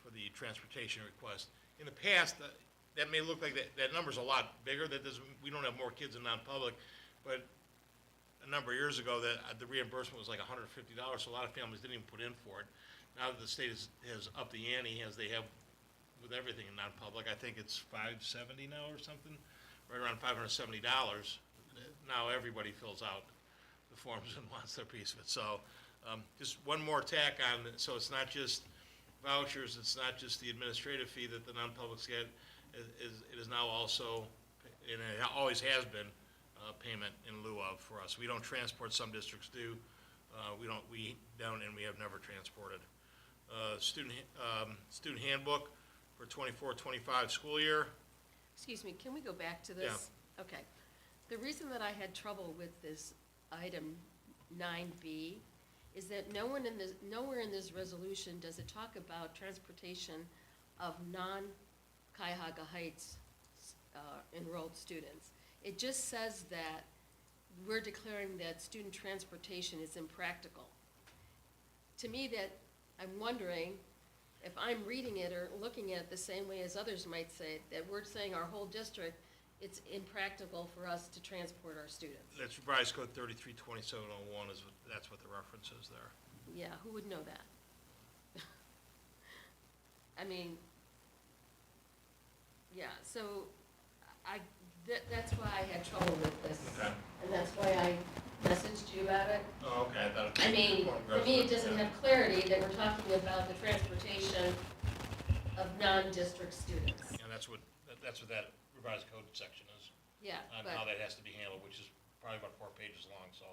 for the transportation request. In the past, that may look like that number's a lot bigger. That doesn't, we don't have more kids in non-public, but a number of years ago, that the reimbursement was like $150, so a lot of families didn't even put in for it. Now that the state has upped the ante, as they have with everything in non-public, I think it's $570 now or something, right around $570. Now everybody fills out the forms and wants their piece of it. So just one more tack on, so it's not just vouchers, it's not just the administrative fee that the non-publics get, it is now also, and it always has been, payment in lieu of for us. We don't transport, some districts do. We don't, and we have never transported. Student handbook for 24-25 school year. Excuse me, can we go back to this? Yeah. Okay. The reason that I had trouble with this item 9B is that nowhere in this resolution does it talk about transportation of non-Cuyahoga Heights enrolled students. It just says that we're declaring that student transportation is impractical. To me, that I'm wondering if I'm reading it or looking at it the same way as others might say, that we're saying our whole district, it's impractical for us to transport our students. That's revised code 332701 is, that's what the reference is there. Yeah, who would know that? I mean, yeah, so that's why I had trouble with this. Okay. And that's why I messaged you about it. Oh, okay. I mean, for me, it doesn't have clarity that we're talking about the transportation of non-district students. And that's what that revised code section is. Yeah, On but, how that has to be handled, which is probably about 4 pages long, so.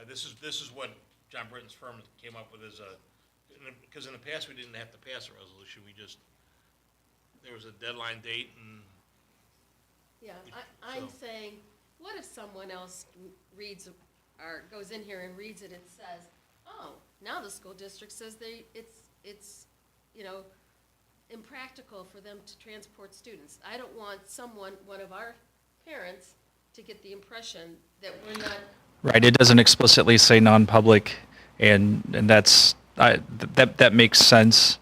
This is what John Britton's firm came up with as because in the past, we didn't have to pass a resolution, there was a deadline date and. yeah, I'm saying, what if someone else reads, or goes in here and reads it, it says, oh, now the school district says it's, you know, impractical for them to transport students. I don't want one of our parents to get the impression that we're not. Right, it doesn't explicitly say non-public, and that makes sense.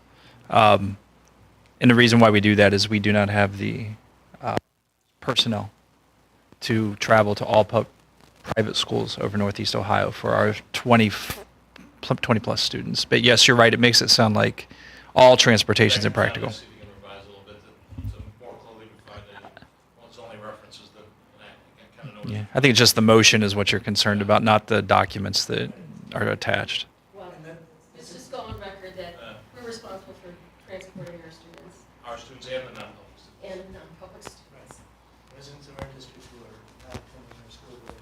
And the reason why we do that is we do not have the personnel to travel to all private schools over Northeast Ohio for our 20 plus students. But yes, you're right, it makes it sound like all transportation is impractical. See if we can revise a little bit to more clearly define that. Well, it's only references the, and I kind of know. Yeah, I think it's just the motion is what you're concerned about, not the documents that are attached. Well, let's just go on record that we're responsible for transporting our students Our students and the non-public students. and non-public students. Residents of our district who are not attending their school, but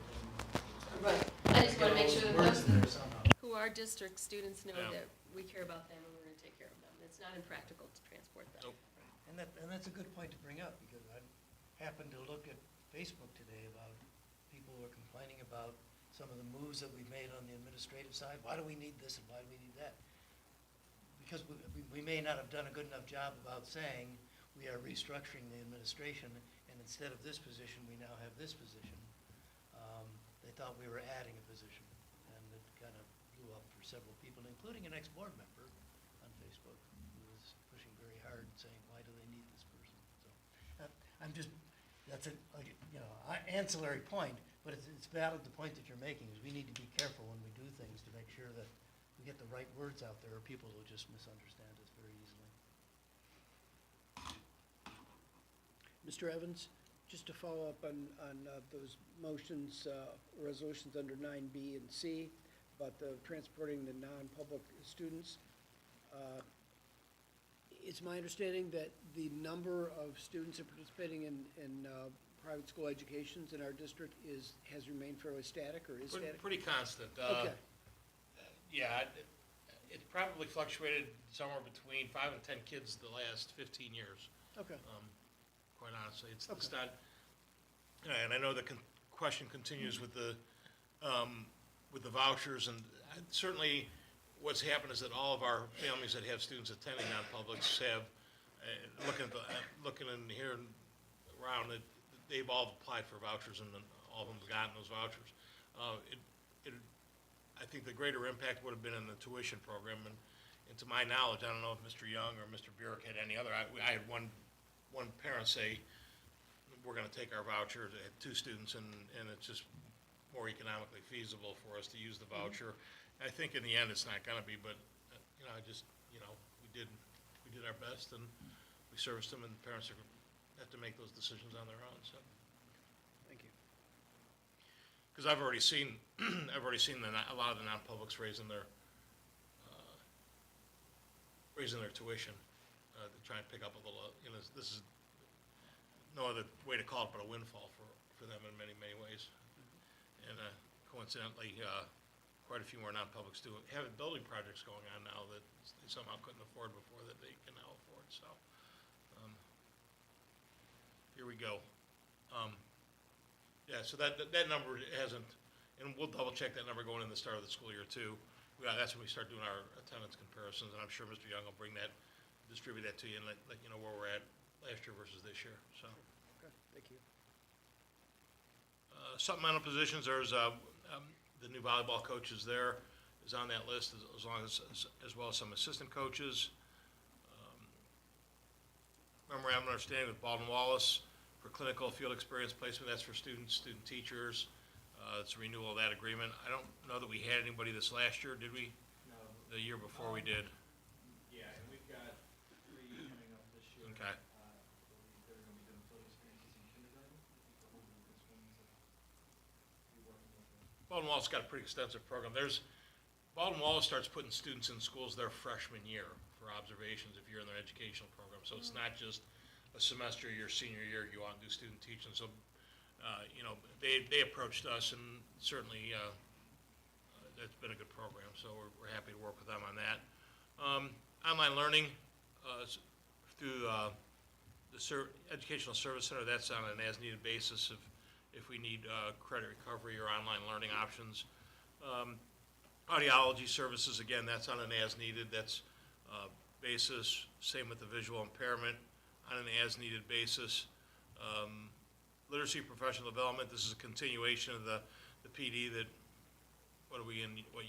Right, I just want to make sure that words those there somehow. who are district students know Yeah. that we care about them and we're going to take care of them. It's not impractical to transport them. Nope. And that's a good point to bring up, because I happened to look at Facebook today about people who are complaining about some of the moves that we've made on the administrative side. Why do we need this and why do we need that? Because we may not have done a good enough job about saying we are restructuring the administration, and instead of this position, we now have this position. They thought we were adding a position, and it kind of blew up for several people, including an ex-board member on Facebook who was pushing very hard and saying, why do they need this person? So I'm just, that's an ancillary point, but it's valid, the point that you're making is we need to be careful when we do things to make sure that we get the right words out there, or people will just misunderstand us very easily. Mr. Evans, just to follow up on those motions, resolutions under 9B and C about the transporting the non-public students. It's my understanding that the number of students that are participating in private school educations in our district has remained fairly static, or is static? Pretty constant. Okay. Yeah, it's probably fluctuated somewhere between 5 and 10 kids the last 15 years. Okay. Quite honestly, it's Okay. not, And I know the question continues with the vouchers, and certainly what's happened is that all of our families that have students attending non-publics have, looking and hearing around, that they've all applied for vouchers, and then all of them have gotten those vouchers. I think the greater impact would have been in the tuition program, and to my knowledge, I don't know if Mr. Young or Mr. Burek had any other, I had one parent say, we're gonna take our voucher to two students, and it's just more economically feasible for us to use the voucher. I think in the end, it's not gonna be, but, we did our best, and we serviced them, and parents have to make those decisions on their own, so. Thank you. Because I've already seen, a lot of the non-publics raising their tuition, to try and pick up a little, this is no other way to call it but a windfall for them in many, many ways. And coincidentally, quite a few more non-publics do have building projects going on now that they somehow couldn't afford before that they can now afford, so. Here we go. Yeah, so that number hasn't, and we'll double check that number going in the start of the school year too. That's when we start doing our attendance comparisons, and I'm sure Mr. Young will distribute that to you and let you know where we're at last year versus this year, so. Okay, thank you. Supplemental positions, there's, the new volleyball coaches there is on that list, as well as some assistant coaches. Memorandum of understanding with Baldwin Wallace for clinical field experience placement, that's for students, student teachers. It's a renewal of that agreement. I don't know that we had anybody this last year, did we? No. The year before we did. Yeah, and we've got 3 coming up this year. Okay. They're going to be doing field experiences in kindergarten. We're hoping this one's be working with them. Baldwin Wallace got a pretty extensive program. Baldwin Wallace starts putting students in schools their freshman year for observations if you're in their educational program. So it's not just a semester your senior year, you go out and do student teaching. So, they approached us, and certainly that's been a good program. So we're happy to work with them on that. Online learning through the Educational Service Center, that's on an as-needed basis if we need credit recovery or online learning options. Audiology services, again, that's on an as-needed, that's basis. Same with the visual impairment on an as-needed basis. Literacy professional development, this is a continuation of the PD that, what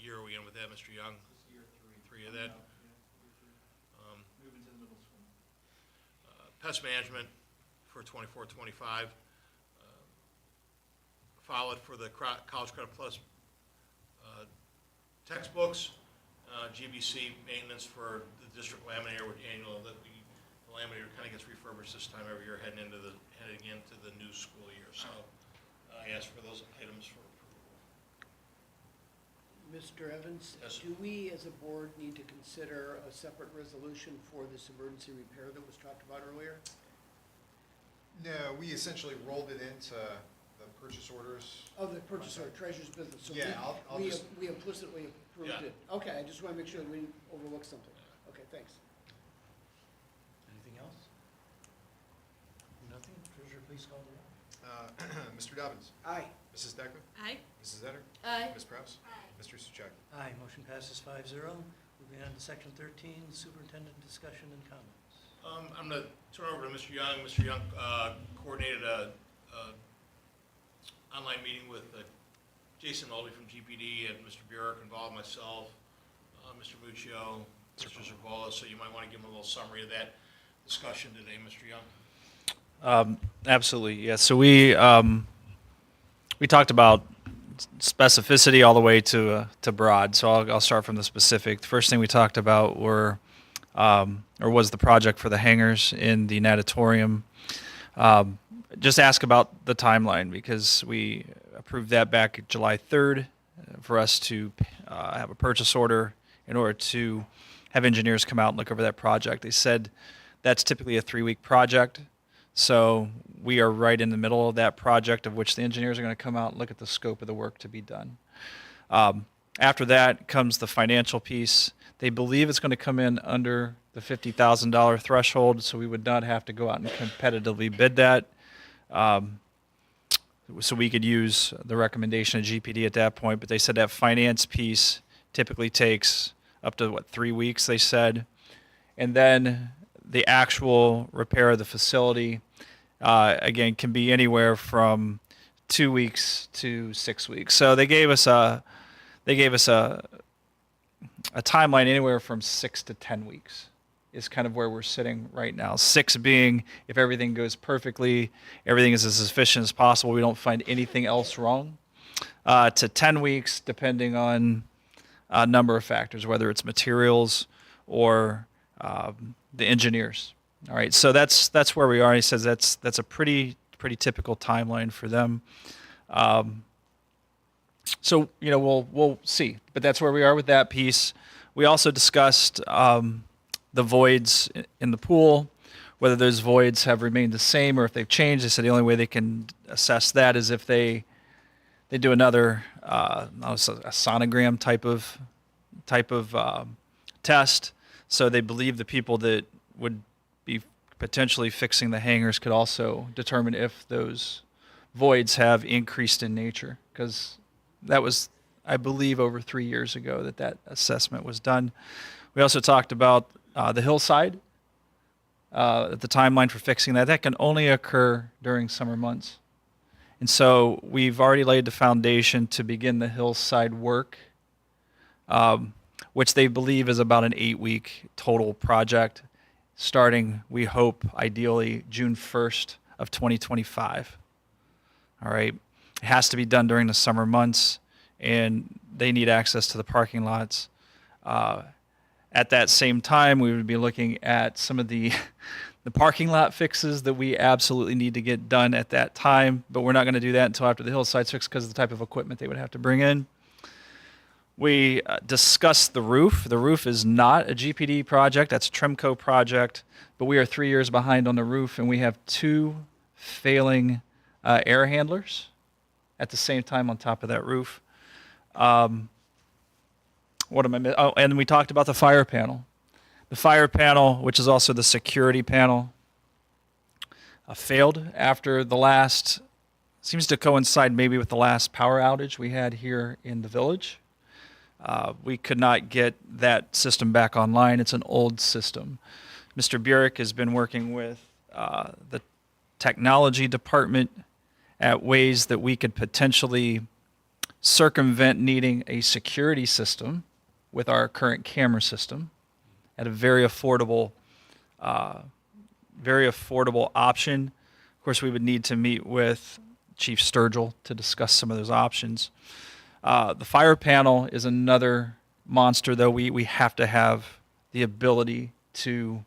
year are we in with that, Mr. Young? This is year 3. 3 of that. Moving to the middle school. Pest management for 24-25. Followed for the College Credit Plus textbooks. GBC maintenance for the district laminator with annual, the laminator kind of gets refurbished this time every year heading into the new school year. So I asked for those items for approval. Mr. Evans, Yes. do we as a board need to consider a separate resolution for this emergency repair that was talked about earlier? No, we essentially rolled it into the purchase orders. Oh, the purchase order, treasurer's business. So Yeah, I'll we just- we implicitly approved Yeah. it. Okay, I just want to make sure that we didn't overlook something. Okay, thanks. Anything else? Nothing? Treasurer, please call the roll. Mr. Dobbins. Aye. Mrs. Decker. Aye. Mrs. Etter. Aye. Ms. Prowse. Aye. Mr. Souchaki. Aye, motion passes 5-0. Moving on to section 13, superintendent discussion and comments. I'm going to turn over to Mr. Young. Mr. Young coordinated a online meeting with Jason Aldi from GPD and Mr. Burek involved, myself, Mr. Muccio, Mr. Zervola, so you might want to give him a little summary of that discussion today, Mr. Young. Absolutely, yes. So we talked about specificity all the way to broad. So I'll start from the specific. The first thing we talked about was the project for the hangars in the natatorium. Just ask about the timeline because we approved that back July 3rd for us to have a purchase order in order to have engineers come out and look over that project. They said that's typically a 3-week project. So we are right in the middle of that project, of which the engineers are going to come out and look at the scope of the work to be done. After that comes the financial piece. They believe it's going to come in under the $50,000 threshold, so we would not have to go out and competitively bid that. so we could use the recommendation of GPD at that point. But they said that finance piece typically takes up to, 3 weeks, they said. And then the actual repair of the facility, again, can be anywhere from 2 weeks to 6 weeks. So they gave us a timeline anywhere from 6 to 10 weeks is kind of where we're sitting right now. 6 being if everything goes perfectly, everything is as efficient as possible, we don't find anything else wrong, to 10 weeks depending on a number of factors, whether it's materials or the engineers. All right, so that's where we are. He says that's a pretty typical timeline for them. So we'll see, but that's where we are with that piece. We also discussed the voids in the pool, whether those voids have remained the same or if they've changed. They said the only way they can assess that is if they do another a sonogram type of test. So they believe the people that would be potentially fixing the hangars could also determine if those voids have increased in nature, because that was, I believe, over 3 years ago that assessment was done. We also talked about the hillside, the timeline for fixing that. That can only occur during summer months. And so we've already laid the foundation to begin the hillside work, which they believe is about an 8-week total project, starting, we hope, ideally June 1st of 2025. All right. It has to be done during the summer months, and they need access to the parking lots. At that same time, we would be looking at some of the parking lot fixes that we absolutely need to get done at that time, but we're not going to do that until after the hillside fix because of the type of equipment they would have to bring in. We discussed the roof. The roof is not a GPD project. That's a Tremco project, but we are 3 years behind on the roof, and we have 2 failing air handlers at the same time on top of that roof. What am I missing? Oh, and we talked about the fire panel. The fire panel, which is also the security panel, failed after the last, seems to coincide maybe with the last power outage we had here in the village. We could not get that system back online. It's an old system. Mr. Burek has been working with the technology department at ways that we could potentially circumvent needing a security system with our current camera system at a very affordable option. Of course, we would need to meet with Chief Sturgill to discuss some of those options. The fire panel is another monster, though. We have to have the ability to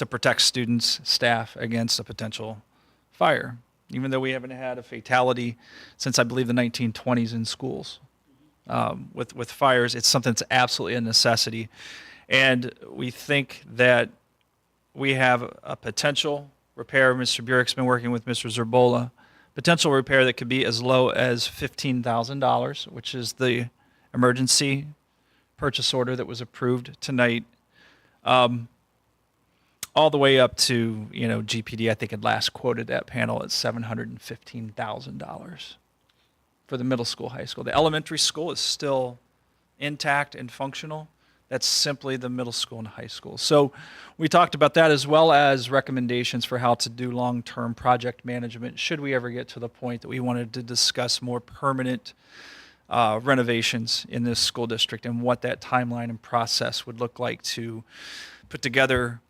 protect students, staff against a potential fire, even though we haven't had a fatality since, I believe, the 1920s in schools. With fires, it's something that's absolutely a necessity. And we think that we have a potential repair. Mr. Burek's been working with Mr. Zerbola. Potential repair that could be as low as $15,000, which is the emergency purchase order that was approved tonight, all the way up to, GPD, I think had last quoted that panel at $715,000 for the middle school, high school. The elementary school is still intact and functional. That's simply the middle school and high school. So we talked about that, as well as recommendations for how to do long-term project management should we ever get to the point that we wanted to discuss more permanent renovations in this school district, and what that timeline and process would look like to put together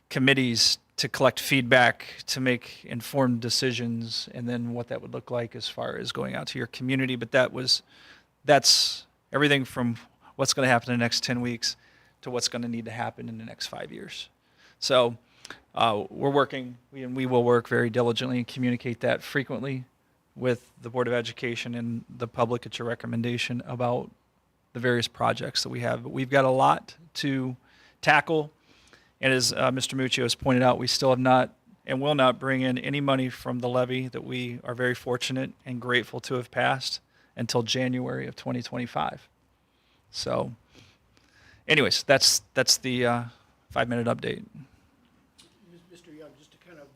committees to collect feedback, to make informed decisions, and then what that would look like as far as going out to your community. But that's everything from what's going to happen in the next 10 weeks to what's going to need to happen in the next 5 years. So we're working, and we will work very diligently and communicate that frequently with the Board of Education and the public at your recommendation about the various projects that we have. But we've got a lot to tackle. And as Mr. Muccio has pointed out, we still have not and will not bring in any money from the levy that we are very fortunate and grateful to have passed until January of 2025. So anyways, that's the 5-minute update. Mr. Young, just to kind of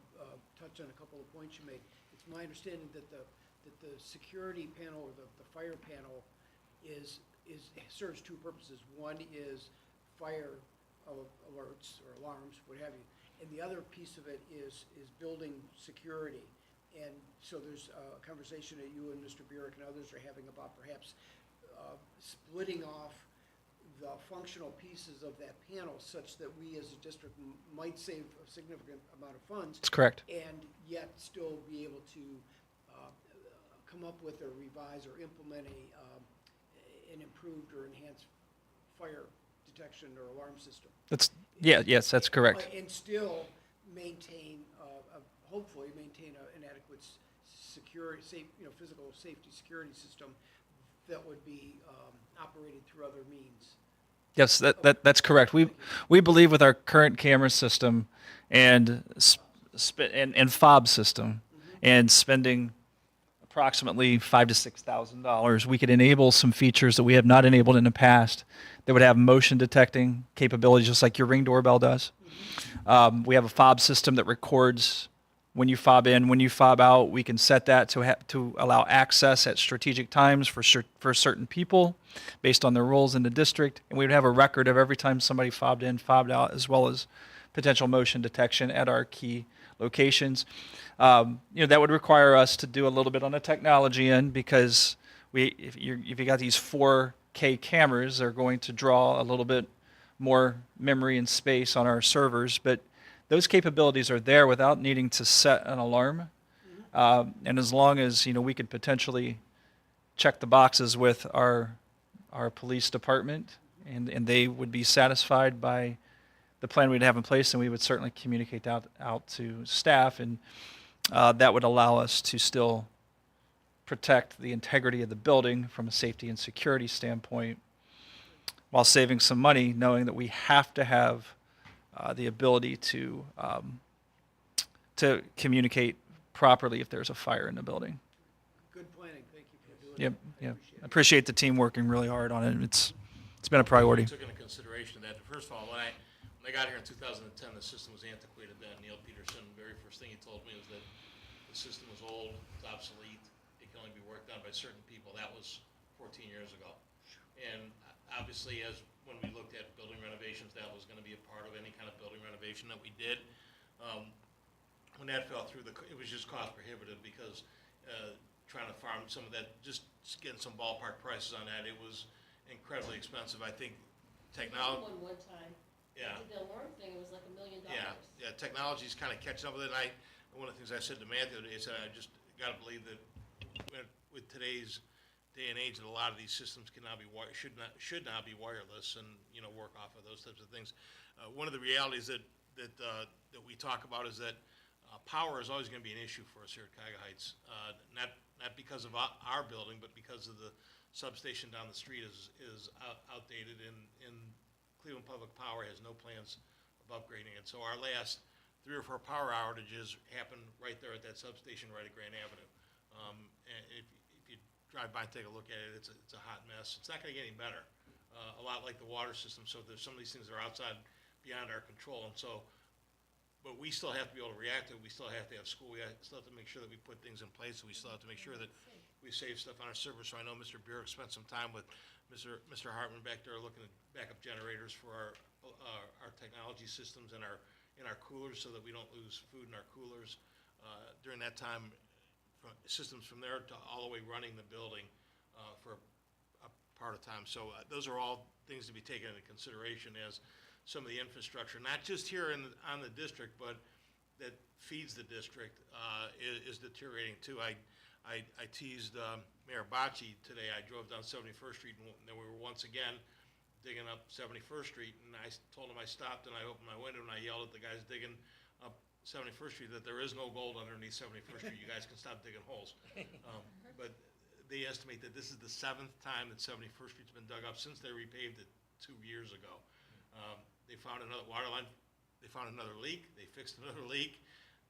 touch on a couple of points you made, it's my understanding that the security panel or the fire panel serves two purposes. One is fire alerts or alarms, what have you, and the other piece of it is building security. And so there's a conversation that you and Mr. Burek and others are having about perhaps splitting off the functional pieces of that panel such that we as a district might save a significant amount of funds. That's correct. And yet still be able to come up with or revise or implement an improved or enhanced fire detection or alarm system. Yes, that's correct. And still maintain, hopefully maintain an adequate security, physical safety security system that would be operated through other means. Yes, that's correct. We believe with our current camera system and fob system and spending approximately $5,000 to $6,000, we could enable some features that we have not enabled in the past that would have motion detecting capabilities, just like your Ring doorbell does. We have a fob system that records when you fob in, when you fob out. We can set that to allow access at strategic times for certain people based on their roles in the district. And we would have a record of every time somebody fobbed in, fobbed out, as well as potential motion detection at our key locations. That would require us to do a little bit on the technology end, because if you got these 4K cameras, they're going to draw a little bit more memory and space on our servers. But those capabilities are there without needing to set an alarm. And as long as we could potentially check the boxes with our police department, and they would be satisfied by the plan we'd have in place, and we would certainly communicate that out to staff, and that would allow us to still protect the integrity of the building from a safety and security standpoint, while saving some money, knowing that we have to have the ability to communicate properly if there's a fire in the building. Good planning, thank you for doing Yep, that. yep. Appreciate I it. appreciate the team working really hard on it. It's been a priority. Took into consideration that, first of all, when I got here in 2010, the system was antiquated then. Neil Peterson, the very first thing he told me was that the system was old, it's obsolete, it can only be worked on by certain people. That was 14 years ago. And obviously, when we looked at building renovations, that was gonna be a part of any kind of building renovation that we did. When that fell through, it was just cost prohibitive, because trying to farm some of that, just getting some ballpark prices on that, it was incredibly expensive. I think technology. One time. Yeah. The alarm thing, it was like $1 million. Yeah, technology's kind of catching up with it. And one of the things I said to Matt the other day is that I just got to believe that with today's day and age, that a lot of these systems should not be wireless, and work off of those types of things. One of the realities that we talk about is that power is always going to be an issue for us here at Cuyahoga Heights. Not because of our building, but because of the substation down the street is outdated, and Cleveland Public Power has no plans of upgrading it. So our last 3 or 4 power outages happened right there at that substation right at Grand Avenue. And if you drive by and take a look at it, it's a hot mess. It's not going to get any better. A lot like the water system. So there's some of these things that are outside, beyond our control. And so, but we still have to be able to react to it. We still have to have school. We still have to make sure that we put things in place. We still have to make sure that we save stuff on our servers. So I know Mr. Burek spent some time with Mr. Hartman back there looking at backup generators for our technology systems and in our coolers, so that we don't lose food in our coolers. During that time, systems from there to all the way running the building for a part of time. So those are all things to be taken into consideration as some of the infrastructure, not just here on the district, but that feeds the district is deteriorating too. I teased Mayor Bocci today. I drove down 71st Street, and then we were once again digging up 71st Street, and I told him I stopped, and I opened my window, and I yelled at the guys digging up 71st Street that there is no gold underneath 71st Street. You guys can stop digging holes. But they estimate that this is the 7th time that 71st Street's been dug up since they repaved it 2 years ago. They found another water line. They found another leak. They fixed another leak.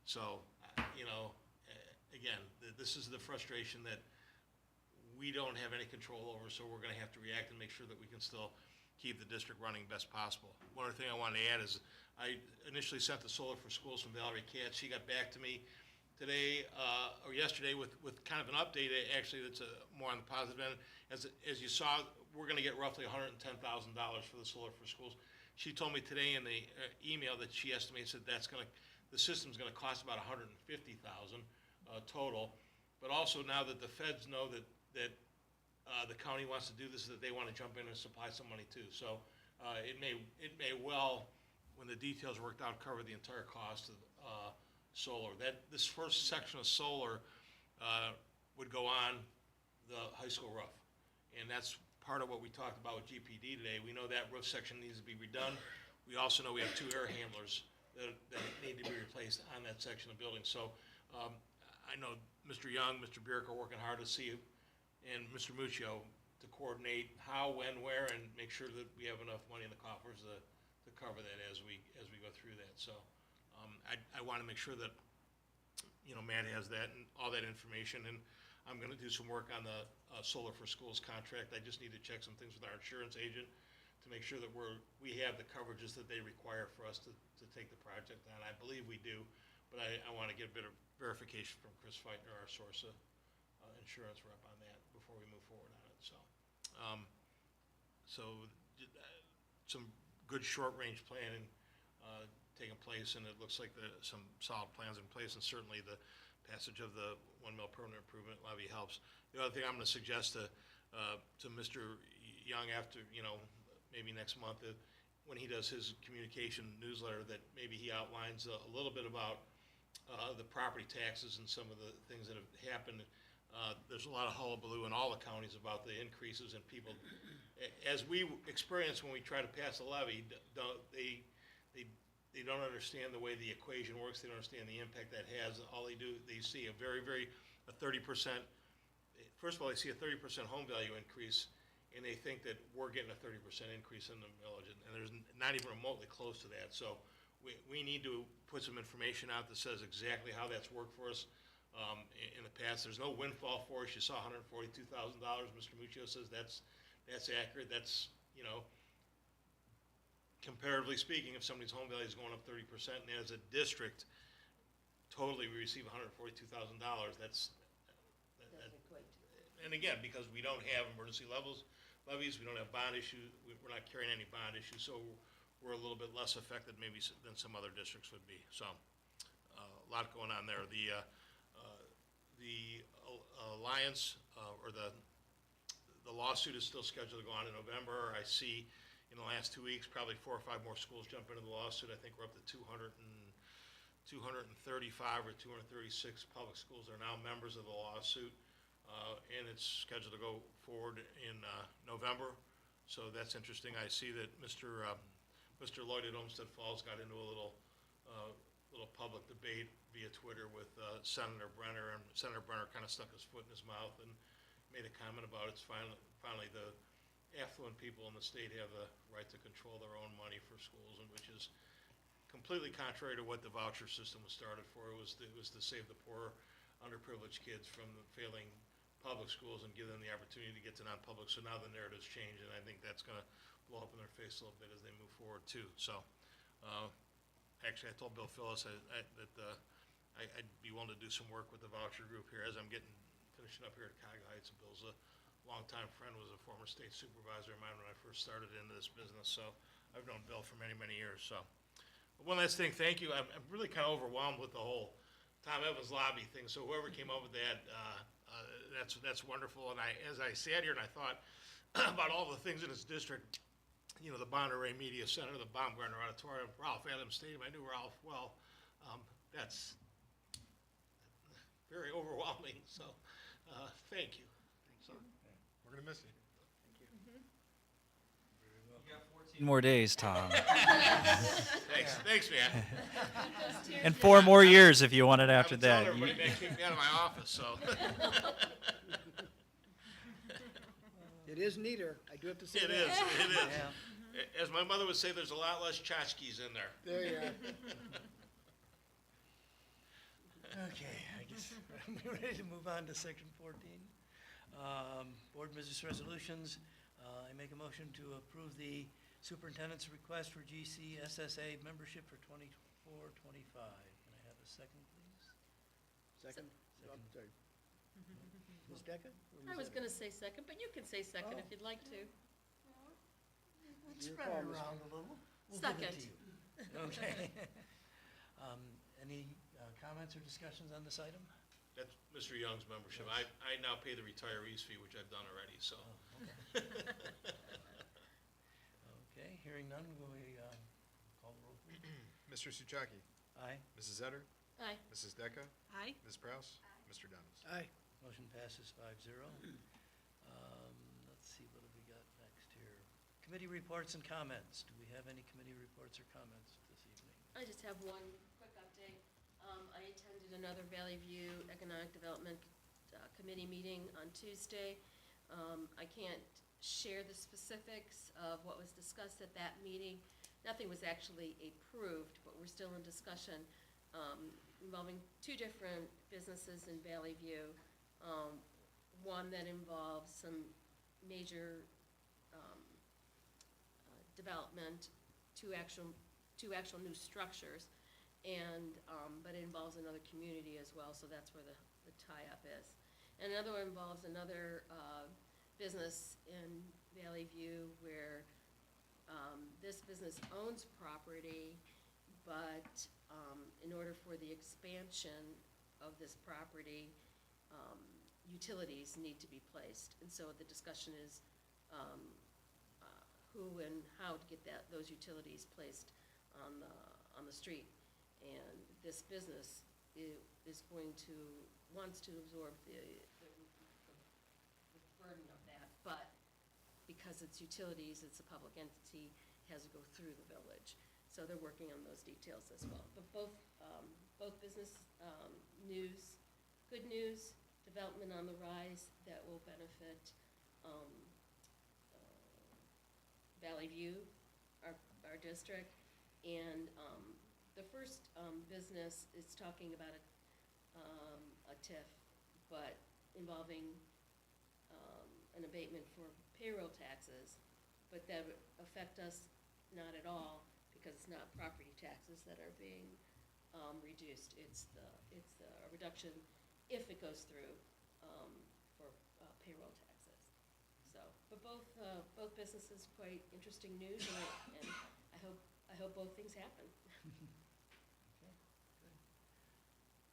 So, again, this is the frustration that we don't have any control over, so we're going to have to react and make sure that we can still keep the district running best possible. One other thing I wanted to add is I initially sent the Solar for Schools from Valerie Katz. She got back to me today, or yesterday, with kind of an update, actually, that's more on the positive end. As you saw, we're gonna get roughly $110,000 for the Solar for Schools. She told me today in the email that she estimates that the system's gonna cost about $150,000 total. But also now that the feds know that the county wants to do this, that they wanna jump in and supply some money too. So, it may well, when the details are worked out, cover the entire cost of, solar. This first section of solar, would go on the high school roof. And that's part of what we talked about with GPD today. We know that roof section needs to be redone. We also know we have 2 air handlers that need to be replaced on that section of building. So, I know Mr. Young, Mr. Burek are working hard to see, and Mr. Muccio, to coordinate how, when, where, and make sure that we have enough money in the coffers to cover that as we go through that. So, I want to make sure that, Matt has that and all that information, and I'm gonna do some work on the Solar for Schools contract. I just need to check some things with our insurance agent to make sure that we have the coverages that they require for us to take the project on. I believe we do, but I want to get a bit of verification from Chris Feitner, our source of insurance rep, on that before we move forward on it. So some good short-range planning taking place, and it looks like some solid plans in place, and certainly the passage of the 1 mil permanent improvement levy helps. The other thing I'm going to suggest to Mr. Young after, maybe next month, when he does his communication newsletter, that maybe he outlines a little bit about the property taxes and some of the things that have happened. There's a lot of hullabaloo in all the counties about the increases, and people, as we experience when we try to pass a levy, they don't understand the way the equation works. They don't understand the impact that has. All they do, they see a 30%, first of all, they see a 30% home value increase, and they think that we're getting a 30% increase in the millage, and there's not even remotely close to that. So we need to put some information out that says exactly how that's worked for us in the past. There's no windfall for us. You saw $142,000. Mr. Muccio says that's accurate. That's, comparatively speaking, if somebody's home value is going up 30%, and as a district, totally we receive $142,000, and again, because we don't have emergency levies, we don't have bond issues, we're not carrying any bond issues, so we're a little bit less affected maybe than some other districts would be. So, a lot going on there. The alliance, or the lawsuit is still scheduled to go on in November. I see in the last 2 weeks, probably 4 or 5 more schools jump into the lawsuit. I think we're up to 235 or 236 public schools are now members of the lawsuit. And it's scheduled to go forward in November. So that's interesting. I see that Mr. Lloyd at Olmsted Falls got into a little public debate via Twitter with Senator Brenner, and Senator Brenner kind of stuck his foot in his mouth and made a comment about it's finally the affluent people in the state have the right to control their own money for schools, and which is completely contrary to what the voucher system was started for. It was to save the poor, underprivileged kids from the failing public schools and give them the opportunity to get to non-public. So now the narrative's changed, and I think that's going to blow up in their face a little bit as they move forward too. So, actually, I told Bill Phillips that I'd be willing to do some work with the voucher group here as I'm finishing up here at Cuyahoga Heights. And Bill's a longtime friend, was a former state supervisor of mine when I first started into this business. So I've known Bill for many, many years. So, one last thing, thank you. I'm really kind of overwhelmed with the whole Tom Evans lobby thing. So whoever came up with that, that's wonderful. And as I sat here and I thought about all the things in this district, the Bonneray Media Center, the Baumgartner Auditorium, Ralph Adams Stadium. I knew Ralph well. That's very overwhelming. So, thank you. We're gonna miss you. You got 14 more days, Tom. Thanks, man. And 4 more years if you want it after that. Everybody may kick me out of my office, so. It is neater, I do have to say It that. is. Yeah. As my mother would say, there's a lot less tchotchkes in there. There you are. Okay, I guess we're ready to move on to section 14. Board business resolutions. I make a motion to approve the superintendent's request for GCSSA membership for 24-25. Can I have a second, please? Second? Oh, Second. sorry. Ms. Decker? or I Ms. was Evan? gonna say second, but you can say second if Oh. you'd like to. Let's Your spread call, it Ms. around a little. We'll give it to Second. you. Okay. Any comments or discussions on this item? That's Mr. Young's membership. I now pay the retirees fee, which I've done already, so. Oh, okay. Okay, hearing none, will we call the roll, please? Mr. Souchaki? Aye. Mrs. Etter? Aye. Mrs. Decker? Aye. Ms. Prowse? Mr. Downs? Aye. Motion passes 5-0. Let's see, what have we got next here? Committee reports and comments. Do we have any committee reports or comments this evening? I just have one quick update. I attended another Valley View Economic Development Committee meeting on Tuesday. I can't share the specifics of what was discussed at that meeting. Nothing was actually approved, but we're still in discussion involving two different businesses in Valley View. One that involves some major development, two actual new structures, and, but it involves another community as well, so that's where the tie-up is. And another one involves another business in Valley View where this business owns property, but in order for the expansion of this property, utilities need to be placed. And so the discussion is who and how to get those utilities placed on the street. And this business wants to absorb the burden of that, but because it's utilities, it's a public entity, has to go through the village. So they're working on those details as well. But both business news, good news, development on the rise that will benefit Valley View, our district. And the first business is talking about a TIF, but involving an abatement for payroll taxes, but that would affect us not at all, because it's not property taxes that are being reduced. It's a reduction if it goes through for payroll taxes. So, but both businesses, quite interesting news, and I hope both things happen. Okay, good.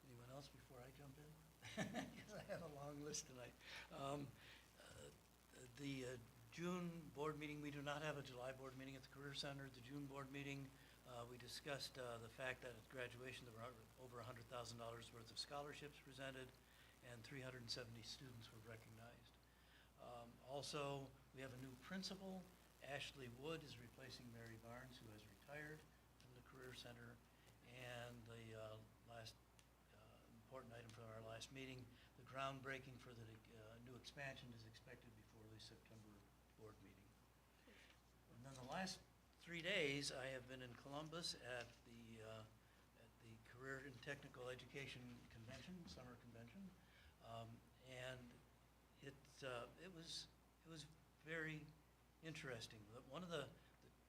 Anyone else before I jump in? Because I have a long list tonight. The June board meeting, we do not have a July board meeting at the Career Center. The June board meeting, we discussed the fact that at graduation, there were over $100,000 worth of scholarships presented, and 370 students were recognized. Also, we have a new principal. Ashley Wood is replacing Mary Barnes, who has retired from the Career Center. And the last important item from our last meeting, the groundbreaking for the new expansion is expected before the September board meeting. And then the last 3 days, I have been in Columbus at the Career and Technical Education Convention, summer convention, and it was very interesting. One of the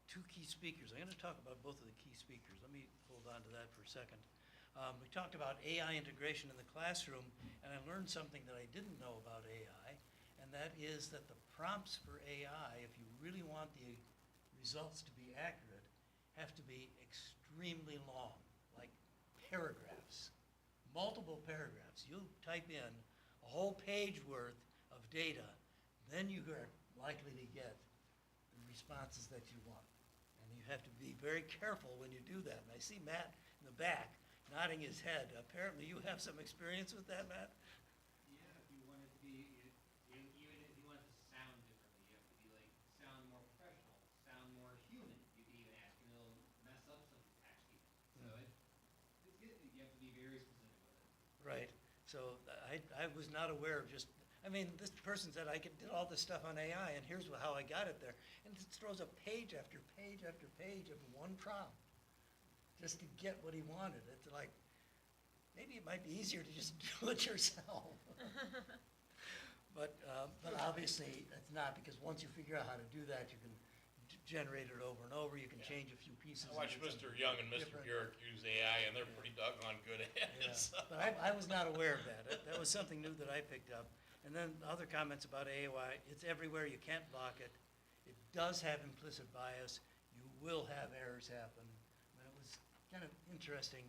two key speakers, I'm going to talk about both of the key speakers. Let me hold on to that for a second. We talked about AI integration in the classroom, and I learned something that I didn't know about AI, and that is that the prompts for AI, if you really want the results to be accurate, have to be extremely long, like paragraphs, multiple paragraphs. You type in a whole page worth of data, then you are likely to get the responses that you want. And you have to be very careful when you do that. And I see Matt in the back nodding his head. Apparently you have some experience with that, Matt? Yeah, if you want it to be, even if you want it to sound differently, you have to be like, sound more professional, sound more human. You can even ask, and it'll mess up some tax people. So you have to be very specific with it. Right. So I was not aware of just, I mean, this person said I did all this stuff on AI, and here's how I got it there. And it throws up page after page after page of one prompt just to get what he wanted. It's like, maybe it might be easier to just do it yourself. But obviously, it's not, because once you figure out how to do that, you can generated over and over, you can change a few pieces. I watched and it's Mr. Young and Mr. different. Garrett use AI, and they're pretty doggone good at Yeah, it, so. but I was not aware of that. That was something new that I picked up. And then other comments about AOI, it's everywhere, you can't block it. It does have implicit bias, you will have errors happen. And it was kind of interesting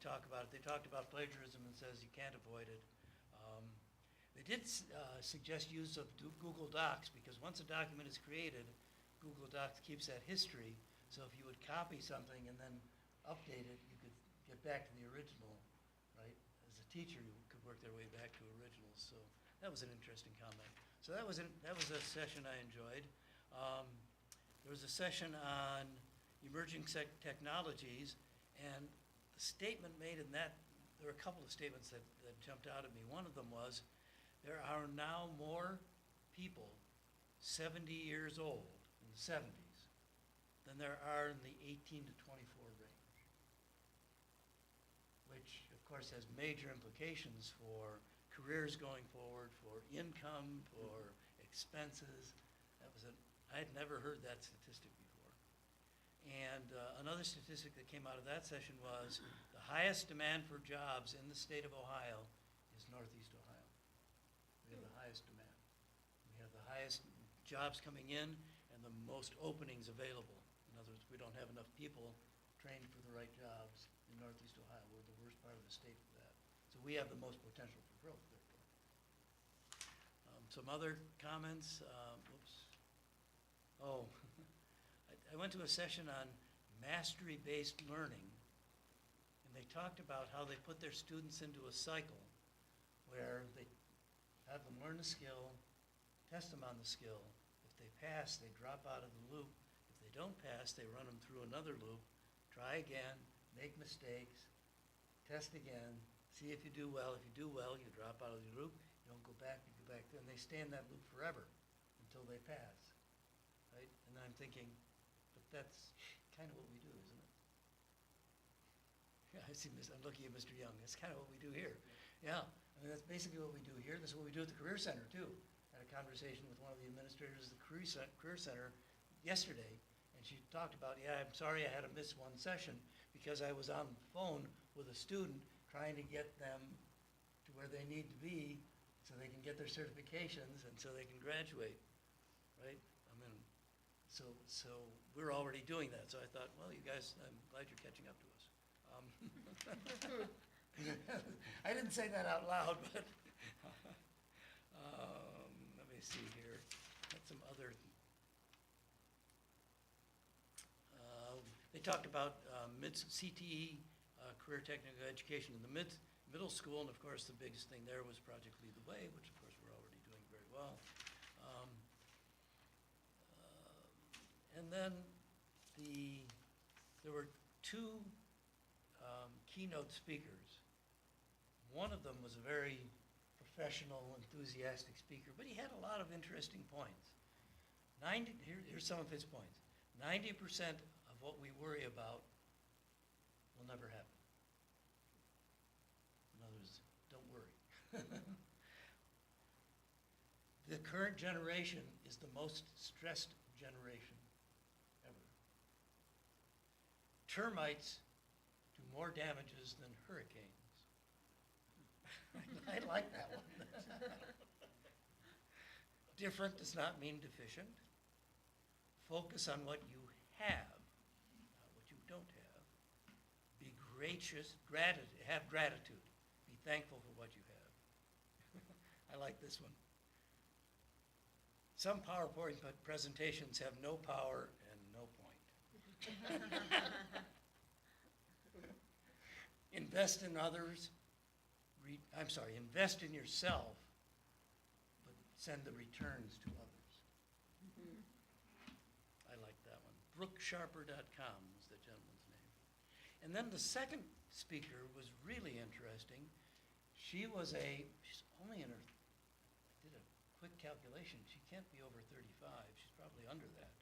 talk about it. They talked about plagiarism and says you can't avoid it. They did suggest use of Google Docs, because once a document is created, Google Docs keeps that history. So if you would copy something and then update it, you could get back to the original, right? As a teacher, you could work their way back to originals. So that was an interesting comment. So that was a session I enjoyed. There was a session on emerging technologies, and the statement made in that, there were a couple of statements that jumped out at me. One of them was, there are now more people 70 years old in the 70s than there are in the 18 to 24 range, which of course has major implications for careers going forward, for income, for expenses. I had never heard that statistic before. And another statistic that came out of that session was the highest demand for jobs in the state of Ohio is Northeast Ohio. We have the highest demand. We have the highest jobs coming in and the most openings available. In other words, we don't have enough people trained for the right jobs in Northeast Ohio. We're the worst part of the state for that. So we have the most potential for growth, therefore. Some other comments, whoops. Oh, I went to a session on mastery-based learning, and they talked about how they put their students into a cycle where they have them learn a skill, test them on the skill. If they pass, they drop out of the loop. If they don't pass, they run them through another loop, try again, make mistakes, test again, see if you do well. If you do well, you drop out of the loop, you don't go back, you go back, and they stay in that loop forever until they pass, right? And I'm thinking, but that's kind of what we do, isn't it? Yeah, I'm looking at Mr. Young. That's kind of what we do here. Yeah, I mean, that's basically what we do here. This is what we do at the Career Center, too. I had a conversation with one of the administrators of the Career Center yesterday, and she talked about, yeah, I'm sorry I had to miss one session because I was on the phone with a student trying to get them to where they need to be so they can get their certifications and so they can graduate, right? I mean, so we're already doing that. So I thought, well, you guys, I'm glad you're catching up to us. I didn't say that out loud, but let me see here. Got some other. They talked about CTE, career technical education in the middle school, and of course the biggest thing there was Project Lead the Way, which of course we're already doing very well. And then there were two keynote speakers. One of them was a very professional, enthusiastic speaker, but he had a lot of interesting points. Here's some of his points. 90% of what we worry about will never happen. In other words, don't worry. The current generation is the most stressed generation ever. Termites do more damages than hurricanes. I like that one. Different does not mean deficient. Focus on what you have, not what you don't have. Be gracious, have gratitude. Be thankful for what you have. I like this one. Some PowerPoint presentations have no power and no point. Invest in others. Invest in yourself, but send the returns to others. I like that one. BrookeSharper.com was the gentleman's name. And then the second speaker was really interesting. She's only in her, I did a quick calculation, she can't be over 35. She's probably under that.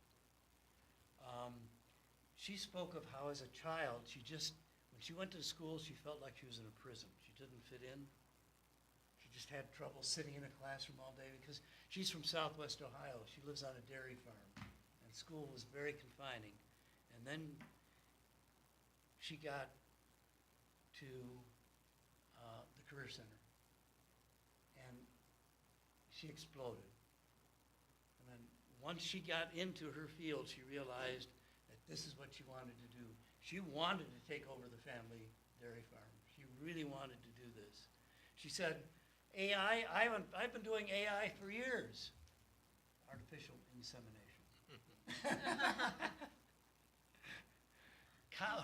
She spoke of how as a child, when she went to school, she felt like she was in a prison. She didn't fit in. She just had trouble sitting in a classroom all day because she's from Southwest Ohio. She lives on a dairy farm. And school was very confining. And then she got to the Career Center. And she exploded. And then once she got into her field, she realized that this is what she wanted to do. She wanted to take over the family dairy farm. She really wanted to do this. She said, AI, I've been doing AI for years. Artificial insemination.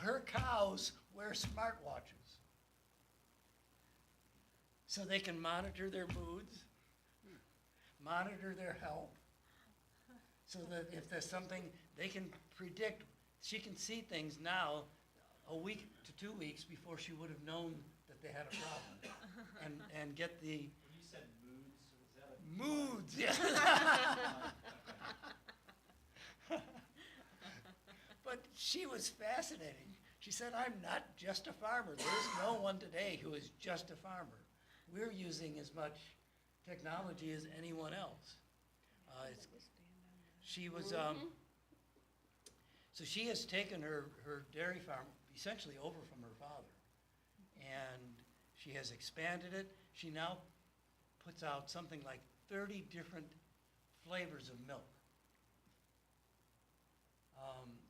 Her cows wear smartwatches so they can monitor their moods, monitor their health, so that if there's something, they can predict. She can see things now a week to 2 weeks before she would have known that they had a problem, and get the When you said moods, was that a? moods. Yeah. But she was fascinating. She said, I'm not just a farmer. There's no one today who is just a farmer. We're using as much technology as anyone else. She was, so she has taken her dairy farm essentially over from her father. And she has expanded it. She now puts out something like 30 different flavors of milk.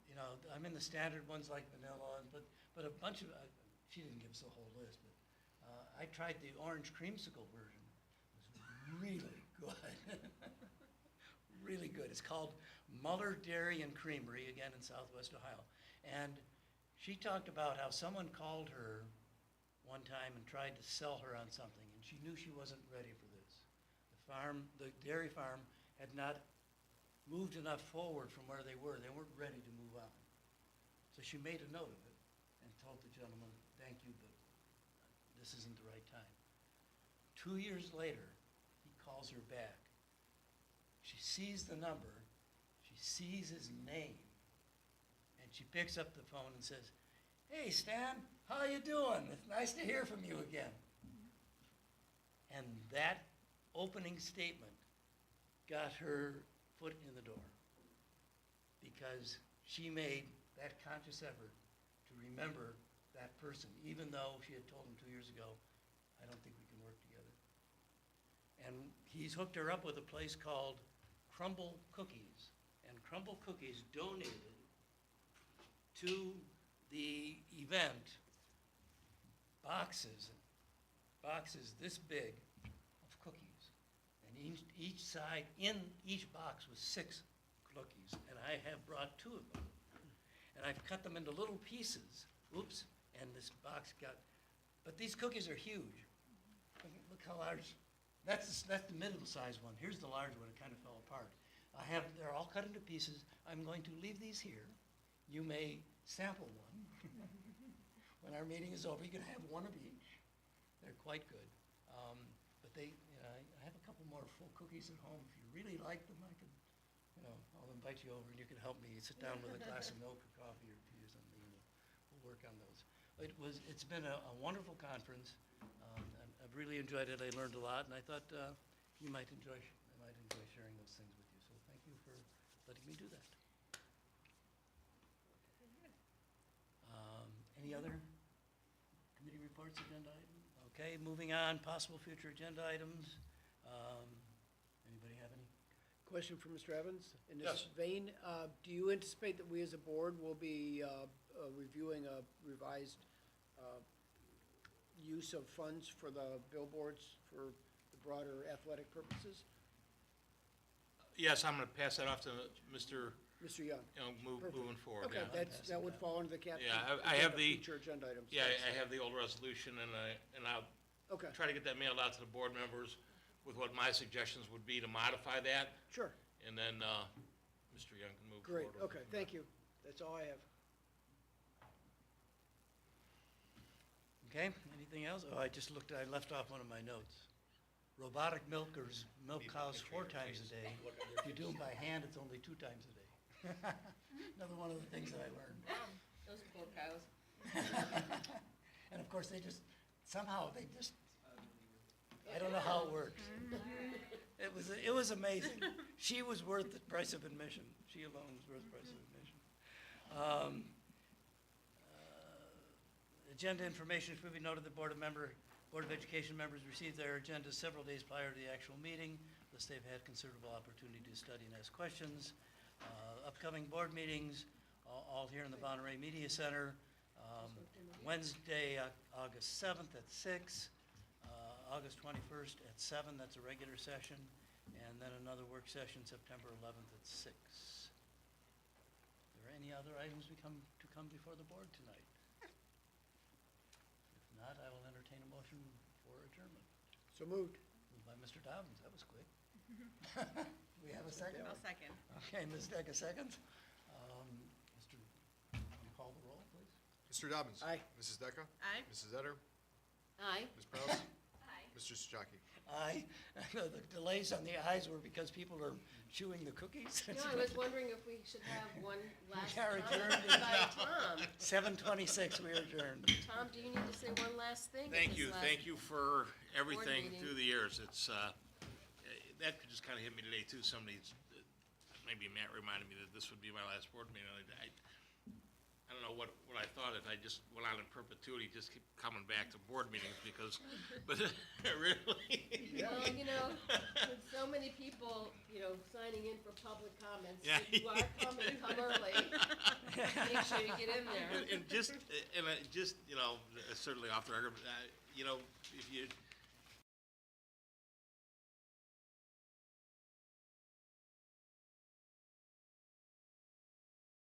You know, I'm in the standard ones like vanilla, but a bunch of, she didn't give us a whole list, but I tried the orange creamsicle version. It was really good. Really good. It's called Muller Dairy and Creamery, again in Southwest Ohio. And she talked about how someone called her one time and tried to sell her on something, and she knew she wasn't ready for this. The dairy farm had not moved enough forward from where they were. They weren't ready to move on. So she made a note of it and told the gentleman, thank you, but this isn't the right time. 2 years later, he calls her back. She sees the number, she sees his name, and she picks up the phone and says, hey, Stan, how you doing? It's nice to hear from you again. And that opening statement got her foot in the door, because she made that conscious effort to remember that person, even though she had told him 2 years ago, I don't think we can work together. And he's hooked her up with a place called Crumble Cookies, and Crumble Cookies donated to the event boxes this big of cookies. And each side, in each box was 6 cookies, and I have brought 2 of them. And I've cut them into little pieces. Oops, and this box got, but these cookies are huge. Look how large. That's the middle-sized one. Here's the large one. It kind of fell apart. They're all cut into pieces. I'm going to leave these here. You may sample one. When our meeting is over, you can have one of each. They're quite good. But I have a couple more full cookies at home. If you really like them, I could, I'll invite you over and you can help me sit down with a glass of milk or coffee or tea or something, and we'll work on those. It's been a wonderful conference. I've really enjoyed it. I learned a lot, and I thought I might enjoy sharing those things with you. So thank you for letting me do that. Any other committee reports, agenda item? Okay, moving on, possible future agenda items. Anybody have any? Question for Mr. Evans. In Yes. this vein, do you anticipate that we as a board will be reviewing a revised use of funds for the billboards for the broader athletic purposes? Yes, I'm going to pass that off to Mr. Mr. Young? Perfect. Moving forward, Okay, yeah. that would fall under the category. Yeah, I have the- Future agenda items. Yeah, I have the old resolution, and I'll Okay, try to get that mailed out to the board members with what my suggestions would be to modify that, sure, and then Mr. Young can move great, forward. okay, thank you. That's all I have. Okay, anything else? Oh, I left off one of my notes. Robotic milkers milk cows 4 times a day. If you do them by hand, it's only 2 times a day. Another one of the things that I learned. Those poor cows. And of course, somehow, I don't know how it works. It was amazing. She was worth the price of admission. She alone was worth the price of admission. Agenda information, should be noted, the Board of Education members received their agendas several days prior to the actual meeting, thus they've had considerable opportunity to study and ask questions. Upcoming board meetings, all here in the Monterey Media Center. Wednesday, August 7th at 6, August 21st at 7, that's a regular session, and then another work session September 11th at 6. Are there any other items to come before the board tonight? If not, I will entertain a motion for adjournment. So moved. Moved by Mr. Dobbins, that was quick. We have a second? I'll second. Okay, Ms. Deck, a second. Mr., you call the roll, please? Mr. Dobbins. Aye. Mrs. Decker. Aye. Mrs. Etter. Aye. Ms. Prowse. Aye. Mr. Sajaki. Aye. The delays on the ayes were because people are chewing the cookies. You know, I was wondering if we should have one last are comment adjourned. by Tom. 7:26, we are adjourned. Tom, do you need to say one last thing? at Thank this you, last- thank you for everything meeting. through the years. It's, that could just kind of hit me today too. Somebody's, maybe Matt reminded me that this would be my last board meeting. I don't know what I thought if I just went on in perpetuity, just keep coming back to board meetings because, but really. Well, you know, with so many people, you know, signing in for public comments, Yeah. if you are coming, come early. Make sure you get in there. And just, you know, certainly off the record, you know, if you